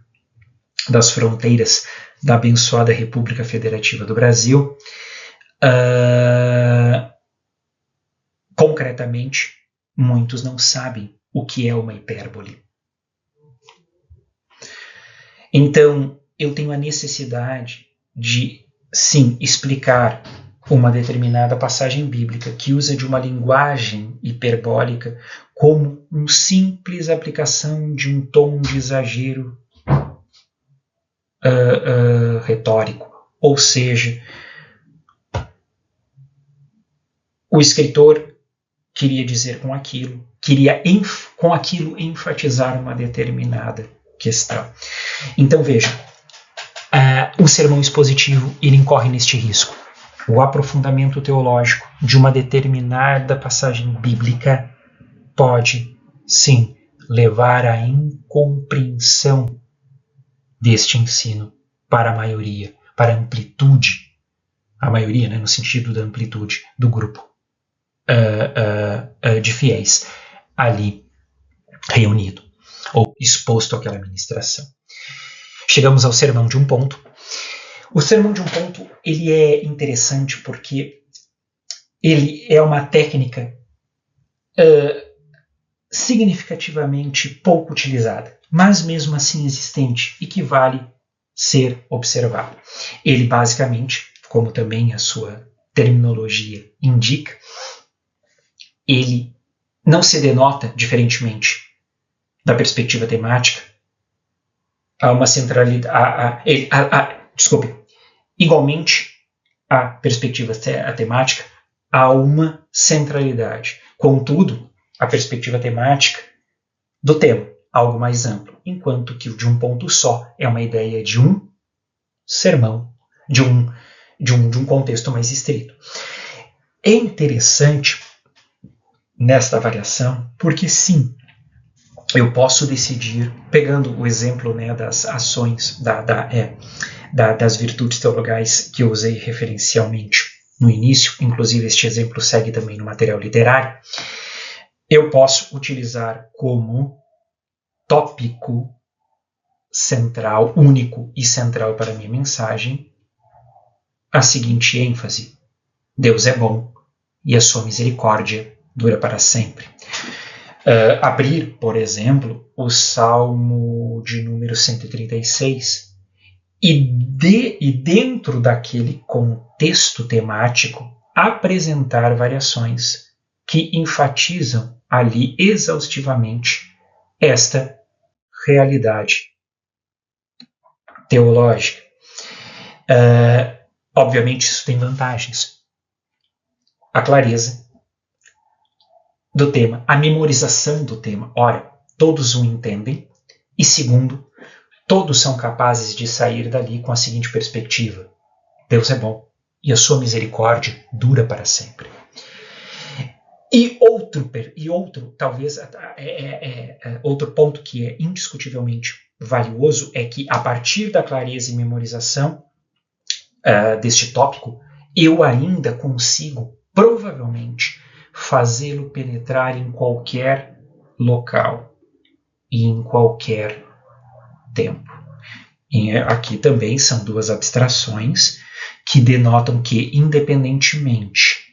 das fronteiras da abençoada República Federativa do Brasil, concretamente, muitos não sabem o que é uma hipérbole. Então, eu tenho a necessidade de, sim, explicar uma determinada passagem bíblica que usa de uma linguagem hiperbólica como uma simples aplicação de um tom de exagero retórico. Ou seja, o escritor queria dizer com aquilo, com aquilo enfatizar uma determinada questão. Então veja, o sermão expositivo ele incorre neste risco. O aprofundamento teológico de uma determinada passagem bíblica pode, sim, levar à incompreensão deste ensino para a maioria, para a amplitude, a maioria, no sentido da amplitude do grupo de fiéis ali reunido ou exposto àquela ministração. Chegamos ao sermão de um ponto. O sermão de um ponto ele é interessante porque ele é uma técnica significativamente pouco utilizada, mas mesmo assim existente e que vale ser observado. Ele basicamente, como também a sua terminologia indica, ele não se denota, diferentemente da perspectiva temática, há uma centralidade. Desculpe. Igualmente, a perspectiva temática há uma centralidade. Contudo, a perspectiva temática do tema, algo mais amplo, enquanto que o de um ponto só é uma ideia de um sermão, de um contexto mais estrito. É interessante nesta avaliação, porque sim, eu posso decidir, pegando o exemplo, né, das ações, das virtudes teologais que eu usei referencialmente no início, inclusive este exemplo segue também no material literário, eu posso utilizar como tópico central, único e central para a minha mensagem, a seguinte ênfase: Deus é bom e a sua misericórdia dura para sempre. Abrir, por exemplo, o Salmo de número 136 e dentro daquele contexto temático apresentar variações que enfatizam ali exaustivamente esta realidade teológica. Obviamente isso tem vantagens. A clareza do tema, a memorização do tema. Ora, todos o entendem. E segundo, todos são capazes de sair dali com a seguinte perspectiva: Deus é bom e a sua misericórdia dura para sempre. E outro talvez, outro ponto que é indiscutivelmente valioso é que, a partir da clareza e memorização deste tópico, eu ainda consigo, provavelmente, fazê-lo penetrar em qualquer local e em qualquer tempo. E aqui também são duas abstrações que denotam que, independentemente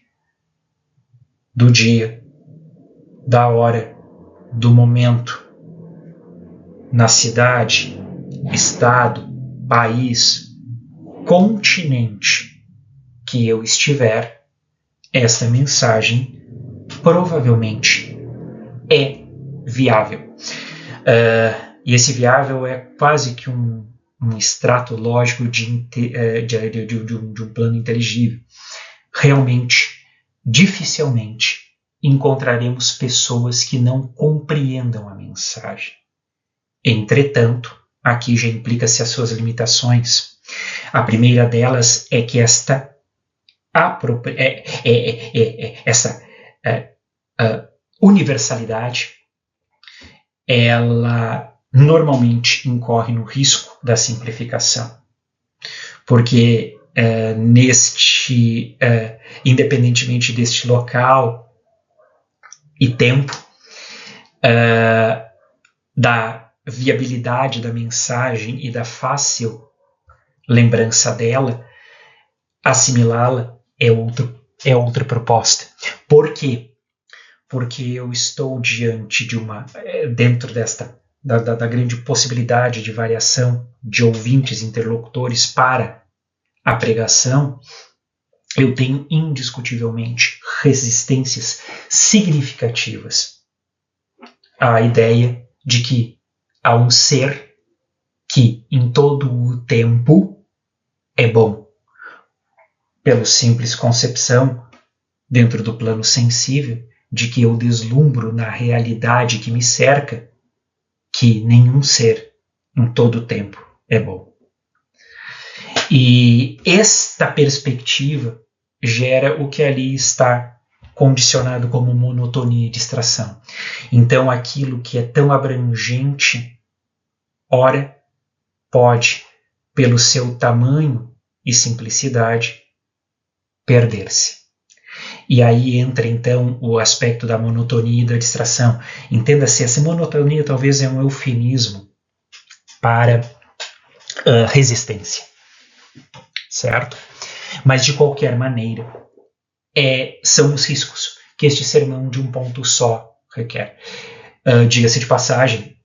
do dia, da hora, do momento, na cidade, estado, país, continente que eu estiver, esta mensagem provavelmente é viável. E esse viável é quase que um extrato lógico de um plano inteligível. Realmente, dificilmente encontraremos pessoas que não compreendam a mensagem. Entretanto, aqui já implica-se as suas limitações. A primeira delas é que essa universalidade, ela normalmente incorre no risco da simplificação, porque independentemente deste local e tempo, da viabilidade da mensagem e da fácil lembrança dela, assimilá-la é outra proposta. Por quê? Porque eu estou diante de dentro da grande possibilidade de variação de ouvintes, interlocutores para a pregação, eu tenho indiscutivelmente resistências significativas à ideia de que há um ser que em todo o tempo é bom, pela simples concepção, dentro do plano sensível, de que eu deslumbro na realidade que me cerca, que nenhum ser em todo o tempo é bom. E esta perspectiva gera o que ali está condicionado como monotonia e distração. Então, aquilo que é tão abrangente, ora, pode, pelo seu tamanho e simplicidade, perder-se. E aí entra, então, o aspecto da monotonia e da distração. Entenda-se, essa monotonia talvez é um eufemismo para resistência, certo? Mas, de qualquer maneira, são os riscos que este sermão de um ponto só requer. Diga-se de passagem,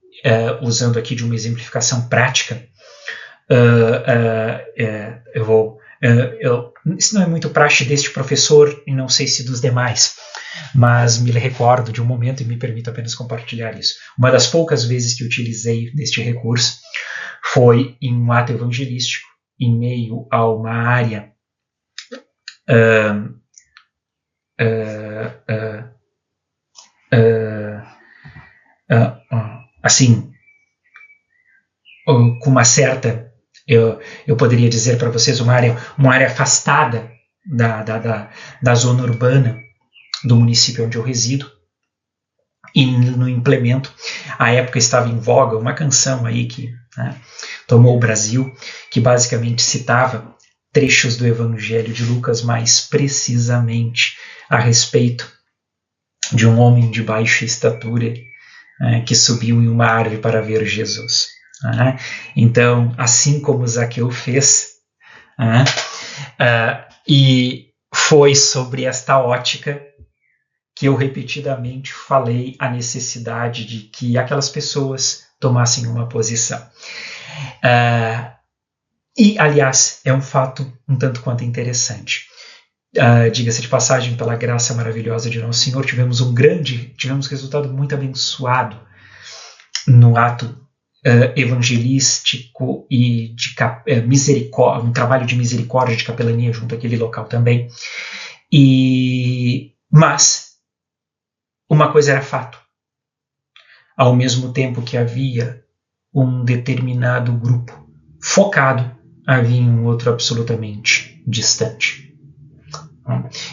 usando aqui de uma exemplificação prática, isso não é muito praxe deste professor e não sei se dos demais, mas me recordo de um momento e me permito apenas compartilhar isso. Uma das poucas vezes que utilizei deste recurso foi em um ato evangelístico, em meio a uma área assim, com uma certa, eu poderia dizer para vocês, uma área afastada da zona urbana do município onde eu resido. E no implemento, à época estava em voga uma canção aí que tomou o Brasil, que basicamente citava trechos do Evangelho de Lucas, mais precisamente a respeito de um homem de baixa estatura que subiu em uma árvore para ver Jesus. Então, assim como Zaqueu fez, e foi sobre esta ótica que eu repetidamente falei a necessidade de que aquelas pessoas tomassem uma posição. E, aliás, é um fato um tanto quanto interessante. Diga-se de passagem, pela graça maravilhosa de Nosso Senhor, tivemos um resultado muito abençoado no ato evangelístico e de misericórdia, um trabalho de misericórdia, de capelania junto àquele local também. Mas uma coisa era fato. Ao mesmo tempo que havia um determinado grupo focado, havia um outro absolutamente distante.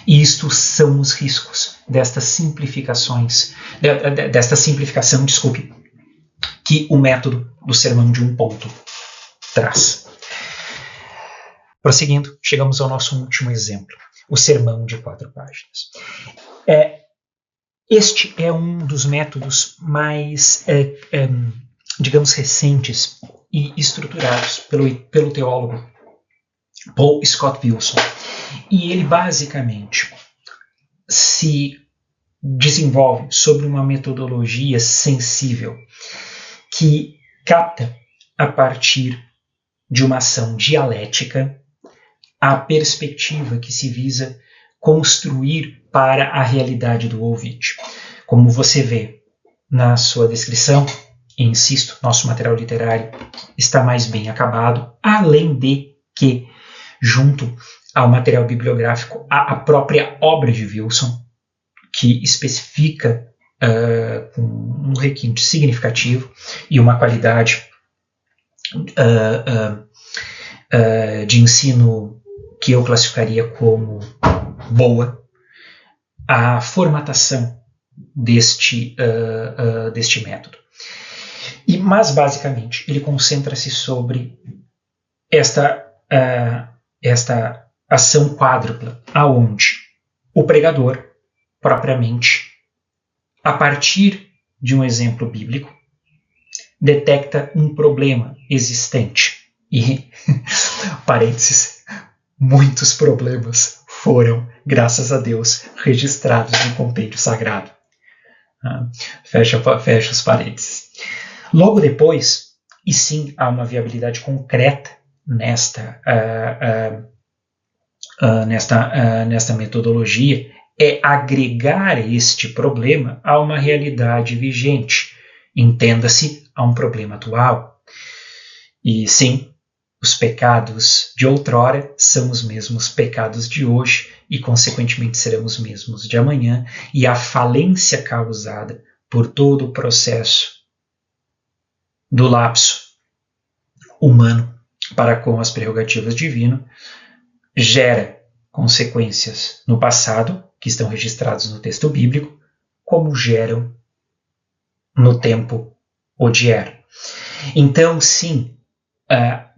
E isto são os riscos desta simplificação, que o método do sermão de um ponto traz. Prosseguindo, chegamos ao nosso último exemplo, o sermão de 4 páginas. Este é um dos métodos mais, digamos, recentes e estruturados pelo teólogo Paul Scott Wilson. E ele basicamente se desenvolve sobre uma metodologia sensível que capta, a partir de uma ação dialética, a perspectiva que se visa construir para a realidade do ouvinte. Como você vê na sua descrição, e insisto, nosso material literário está mais bem acabado, além de que, junto ao material bibliográfico, há a própria obra de Wilson, que especifica com um requinte significativo e uma qualidade de ensino que eu classificaria como boa, a formatação deste método. Mas, basicamente, ele concentra-se sobre esta ação quádrupla, aonde o pregador, propriamente, a partir de um exemplo bíblico, detecta um problema existente. E, parênteses, muitos problemas foram, graças a Deus, registrados no compêndio sagrado. Fecha os parênteses. Logo depois, e sim, há uma viabilidade concreta nesta metodologia, é agregar este problema a uma realidade vigente. Entenda-se, a um problema atual. E sim, os pecados de outrora são os mesmos pecados de hoje e, consequentemente, serão os mesmos de amanhã, e a falência causada por todo o processo do lapso humano para com as prerrogativas divinas gera consequências no passado, que estão registrados no texto bíblico, como geram no tempo odier. Então, sim,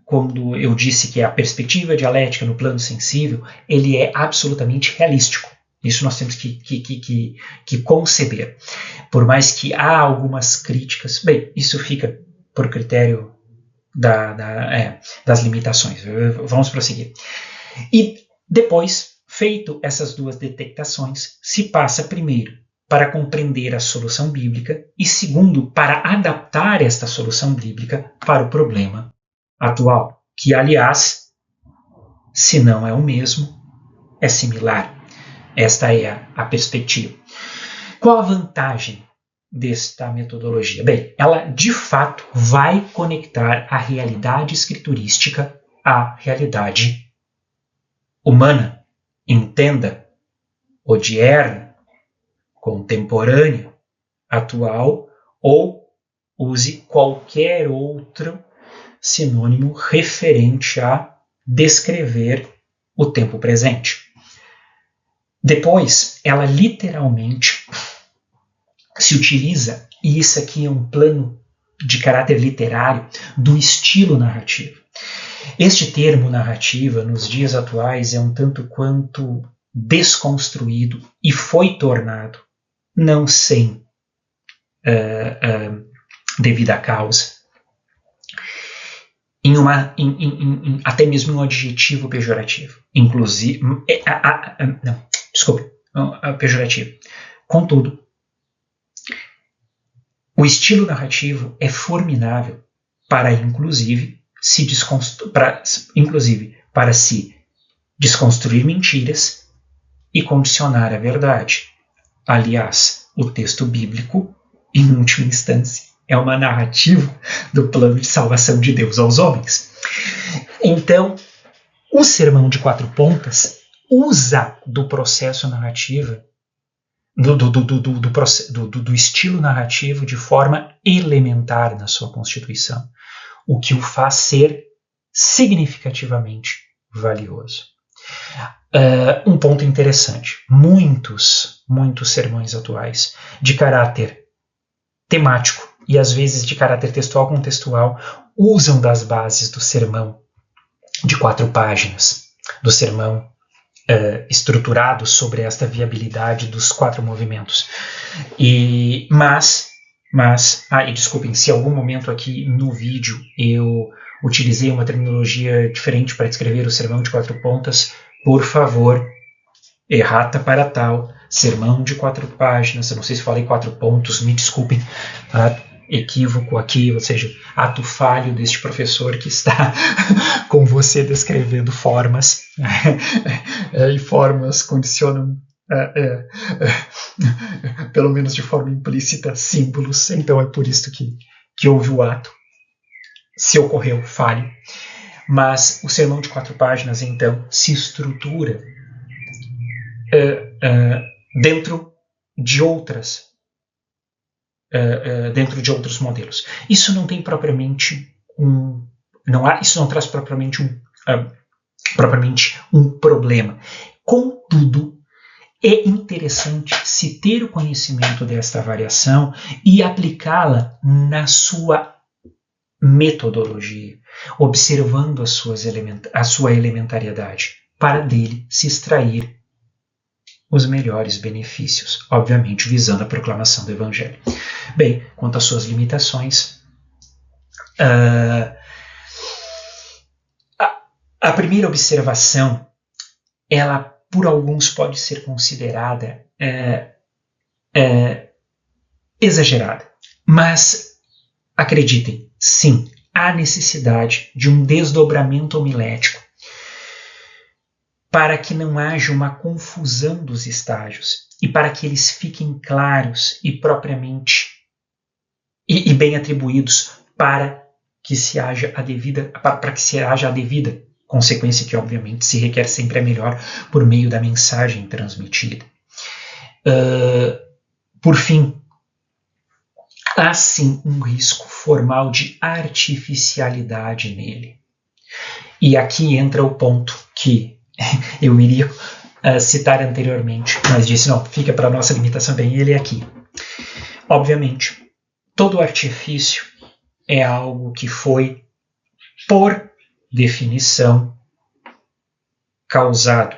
quando eu disse que a perspectiva dialética no plano sensível, ele é absolutamente realístico. Isso nós temos que conceber. Por mais que há algumas críticas, bem, isso fica por critério das limitações. Vamos prosseguir. E depois, feito essas duas detectações, se passa primeiro para compreender a solução bíblica e segundo, para adaptar esta solução bíblica para o problema atual, que, aliás, se não é o mesmo, é similar. Esta é a perspectiva. Qual a vantagem desta metodologia? Bem, ela de fato vai conectar a realidade escriturística à realidade humana. Entenda, odierna, contemporânea, atual, ou use qualquer outro sinônimo referente a descrever o tempo presente. Depois, ela literalmente se utiliza, e isso aqui é um plano de caráter literário, do estilo narrativo. Este termo narrativa, nos dias atuais, é um tanto quanto desconstruído e foi tornado, não sem devida causa, até mesmo um adjetivo pejorativo. Inclusive, pejorativo. Contudo, o estilo narrativo é formidável para, para se desconstruir mentiras e condicionar a verdade. Aliás, o texto bíblico, em última instância, é uma narrativa do plano de salvação de Deus aos homens. Então, o Sermão de Quatro Pontas usa do processo narrativo, do estilo narrativo de forma elementar na sua constituição, o que o faz ser significativamente valioso. Um ponto interessante: muitos sermões atuais de caráter temático e às vezes de caráter textual contextual usam das bases do sermão de 4 páginas, do sermão estruturado sobre esta viabilidade dos 4 movimentos. Mas desculpem, se em algum momento aqui no vídeo eu utilizei uma terminologia diferente para descrever o sermão de 4 pontas, por favor, errata para tal, sermão de 4 páginas, eu não sei se falei 4 pontos, me desculpem, equívoco aqui, ou seja, ato falho deste professor que está com você descrevendo formas, e formas condicionam, pelo menos de forma implícita, símbolos, então é por isso que houve o ato, se ocorreu, falho. Mas o sermão de 4 páginas, então, se estrutura dentro de outros modelos. Isso não tem propriamente isso não traz propriamente um problema. Contudo, é interessante se ter o conhecimento desta variação e aplicá-la na sua metodologia, observando a sua elementariedade, para dele se extrair os melhores benefícios, obviamente visando a proclamação do Evangelho. Bem, quanto às suas limitações, a primeira observação, ela por alguns pode ser considerada exagerada, mas acreditem, sim, há necessidade de um desdobramento homilético para que não haja uma confusão dos estágios e para que eles fiquem claros e propriamente e bem atribuídos para que se haja a devida consequência, que obviamente se requer sempre a melhor por meio da mensagem transmitida. Por fim, há sim um risco formal de artificialidade nele. E aqui entra o ponto que eu iria citar anteriormente, mas disse, não, fica para a nossa limitação, bem, ele é aqui. Obviamente, todo artifício é algo que foi, por definição, causado.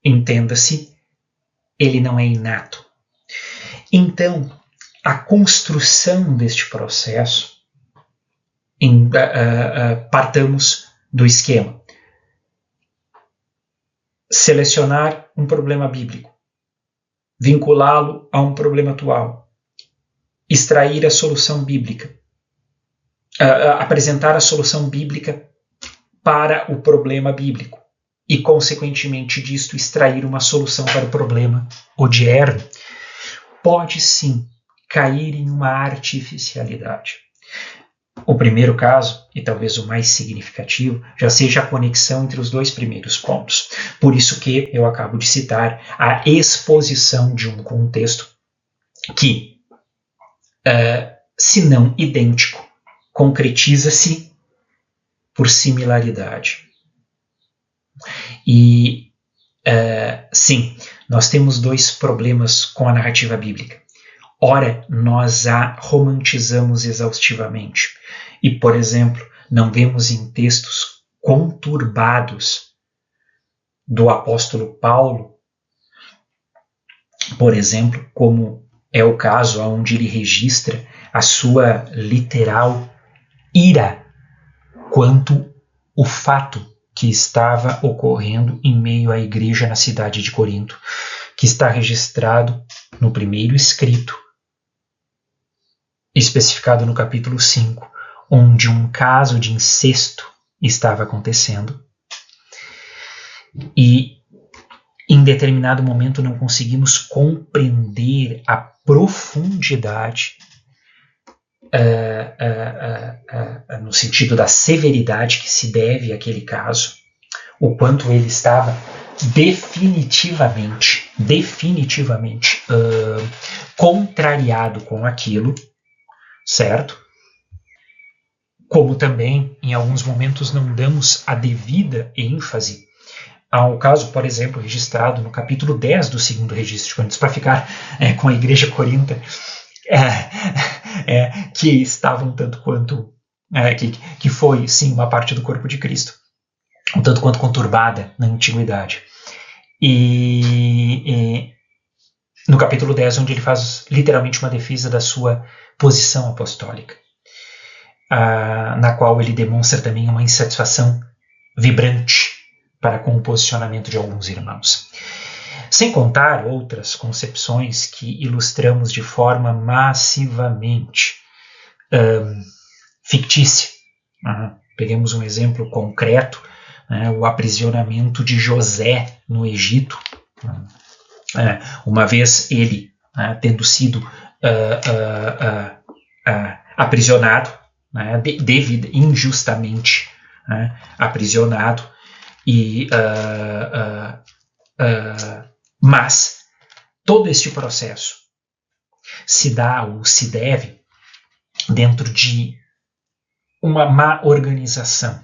Entenda-se, ele não é inato. Então, a construção deste processo, partamos do esquema. Selecionar um problema bíblico, vinculá-lo a um problema atual, extrair a solução bíblica, apresentar a solução bíblica para o problema bíblico e, consequentemente disto, extrair uma solução para o problema odierno, pode sim cair em uma artificialidade. O primeiro caso, e talvez o mais significativo, já seja a conexão entre os dois primeiros pontos. Por isso que eu acabo de citar a exposição de um contexto que, se não idêntico, concretiza-se por similaridade. E, sim, nós temos dois problemas com a narrativa bíblica. Ora, nós a romantizamos exaustivamente e, por exemplo, não vemos em textos conturbados do apóstolo Paulo, por exemplo, como é o caso onde ele registra a sua literal ira quanto o fato que estava ocorrendo em meio à igreja na cidade de Corinto, que está registrado no primeiro escrito, especificado no capítulo 5, onde um caso de incesto estava acontecendo. E, em determinado momento, não conseguimos compreender a profundidade, no sentido da severidade que se deve àquele caso, o quanto ele estava definitivamente contrariado com aquilo, certo? Como também, em alguns momentos, não damos a devida ênfase ao caso, por exemplo, registrado no capítulo 10 do segundo registro de Coríntios, para ficar com a igreja corinta, que estava um tanto quanto, que foi, sim, uma parte do corpo de Cristo, um tanto quanto conturbada na antiguidade. E no capítulo 10, onde ele faz literalmente uma defesa da sua posição apostólica, na qual ele demonstra também uma insatisfação vibrante para com o posicionamento de alguns irmãos. Sem contar outras concepções que ilustramos de forma massivamente fictícia. Peguemos um exemplo concreto, o aprisionamento de José no Egito. Uma vez ele, tendo sido aprisionado, injustamente aprisionado, mas todo este processo se dá ou se deve dentro de uma má organização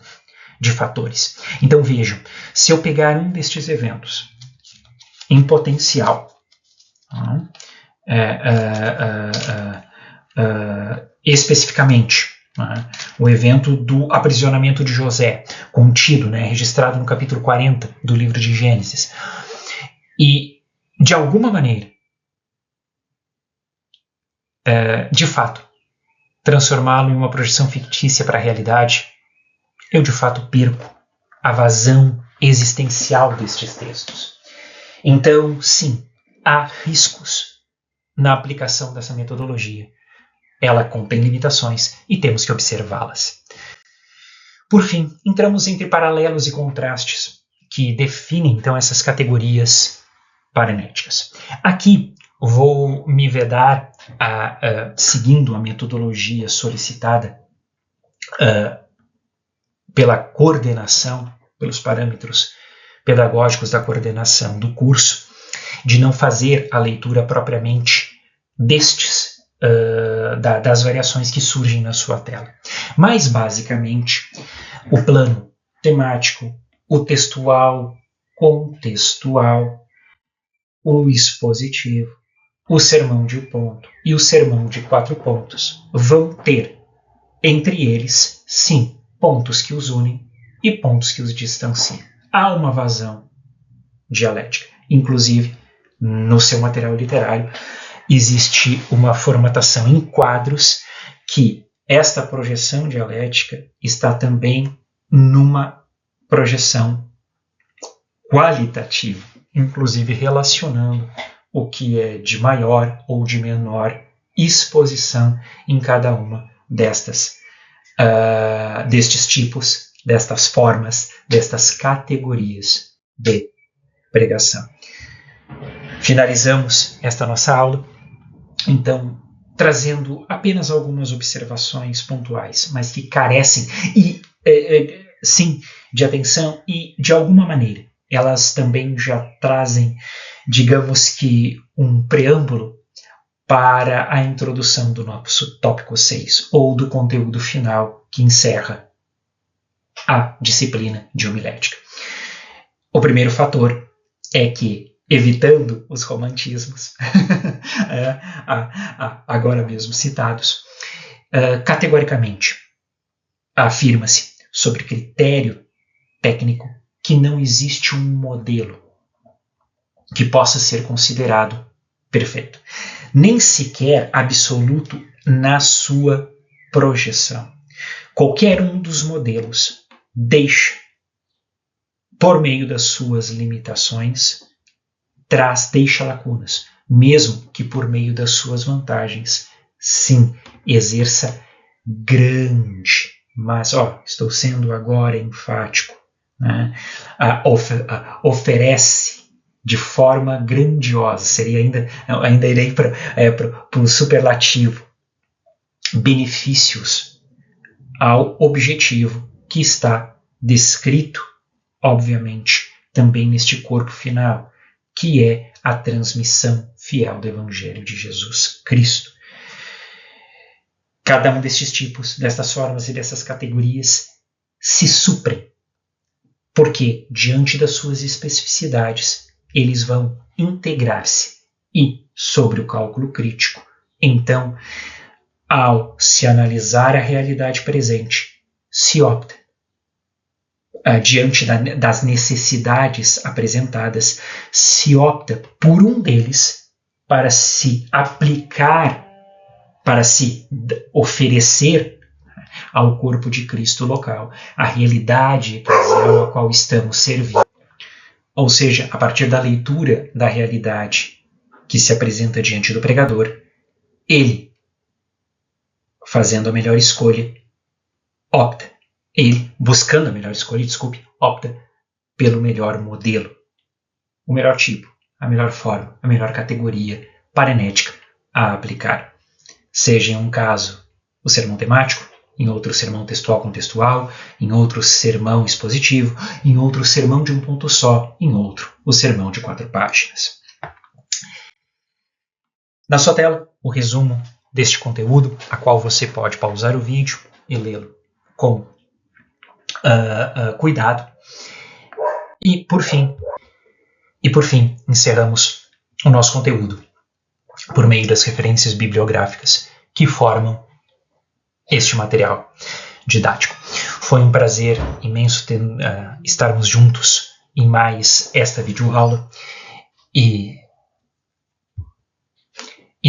de fatores. Então vejam, se eu pegar um destes eventos em potencial, especificamente o evento do aprisionamento de José, contido, registrado no capítulo 40 do livro de Gênesis, e de alguma maneira, de fato, transformá-lo em uma projeção fictícia para a realidade, eu de fato perco a vazão existencial destes textos. Então, sim, há riscos na aplicação dessa metodologia. Ela contém limitações e temos que observá-las. Por fim, entramos entre paralelos e contrastes que definem, então, essas categorias paranéticas. Aqui vou me vedar, seguindo a metodologia solicitada pela coordenação, pelos parâmetros pedagógicos da coordenação do curso, de não fazer a leitura propriamente destes, das variações que surgem na sua tela. Mas, basicamente, o plano temático, o textual, contextual, o expositivo, o sermão de um ponto e o sermão de 4 pontos vão ter, entre eles, sim, pontos que os unem e pontos que os distanciam. Há uma vazão dialética. Inclusive, no seu material literário, existe uma formatação em quadros que esta projeção dialética está também numa projeção qualitativa, inclusive relacionando o que é de maior ou de menor exposição em cada uma destes tipos, destas formas, destas categorias de pregação. Finalizamos esta nossa aula, então, trazendo apenas algumas observações pontuais, mas que carecem, sim, de atenção e, de alguma maneira, elas também já trazem, digamos que, um preâmbulo para a introdução do nosso tópico 6, ou do conteúdo final que encerra a disciplina de homilética. O primeiro fator é que, evitando os romantismos, agora mesmo citados, categoricamente afirma-se sobre critério técnico que não existe um modelo que possa ser considerado perfeito, nem sequer absoluto na sua projeção. Qualquer um dos modelos deixa, por meio das suas limitações, deixa lacunas, mesmo que por meio das suas vantagens, sim, exerça grande, mas estou sendo agora enfático, né? Oferece de forma grandiosa, seria ainda irei para o superlativo, benefícios ao objetivo que está descrito, obviamente, também neste corpo final, que é a transmissão fiel do Evangelho de Jesus Cristo. Cada um destes tipos, destas formas e dessas categorias se suprem, porque, diante das suas especificidades, eles vão integrar-se e, sobre o cálculo crítico, então, ao se analisar a realidade presente, se opta, diante das necessidades apresentadas, se opta por um deles para se aplicar, para se oferecer ao corpo de Cristo local, a realidade eclesial a qual estamos servindo. Ou seja, a partir da leitura da realidade que se apresenta diante do pregador, ele, fazendo a melhor escolha, buscando a melhor escolha, opta pelo melhor modelo, o melhor tipo, a melhor forma, a melhor categoria paranética a aplicar. Seja em um caso o sermão temático, em outro sermão textual-contextual, em outro sermão expositivo, em outro sermão de um ponto só, em outro o sermão de 4 páginas. Na sua tela, o resumo deste conteúdo, a qual você pode pausar o vídeo e lê-lo com cuidado. E por fim, encerramos o nosso conteúdo por meio das referências bibliográficas que formam este material didático. Foi um prazer imenso estarmos juntos em mais esta videoaula e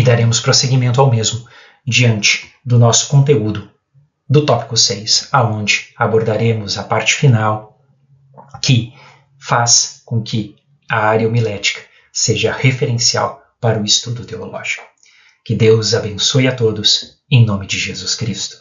daremos prosseguimento ao mesmo diante do nosso conteúdo do tópico 6, aonde abordaremos a parte final que faz com que a área homilética seja referencial para o estudo teológico. Que Deus abençoe a todos, em nome de Jesus Cristo.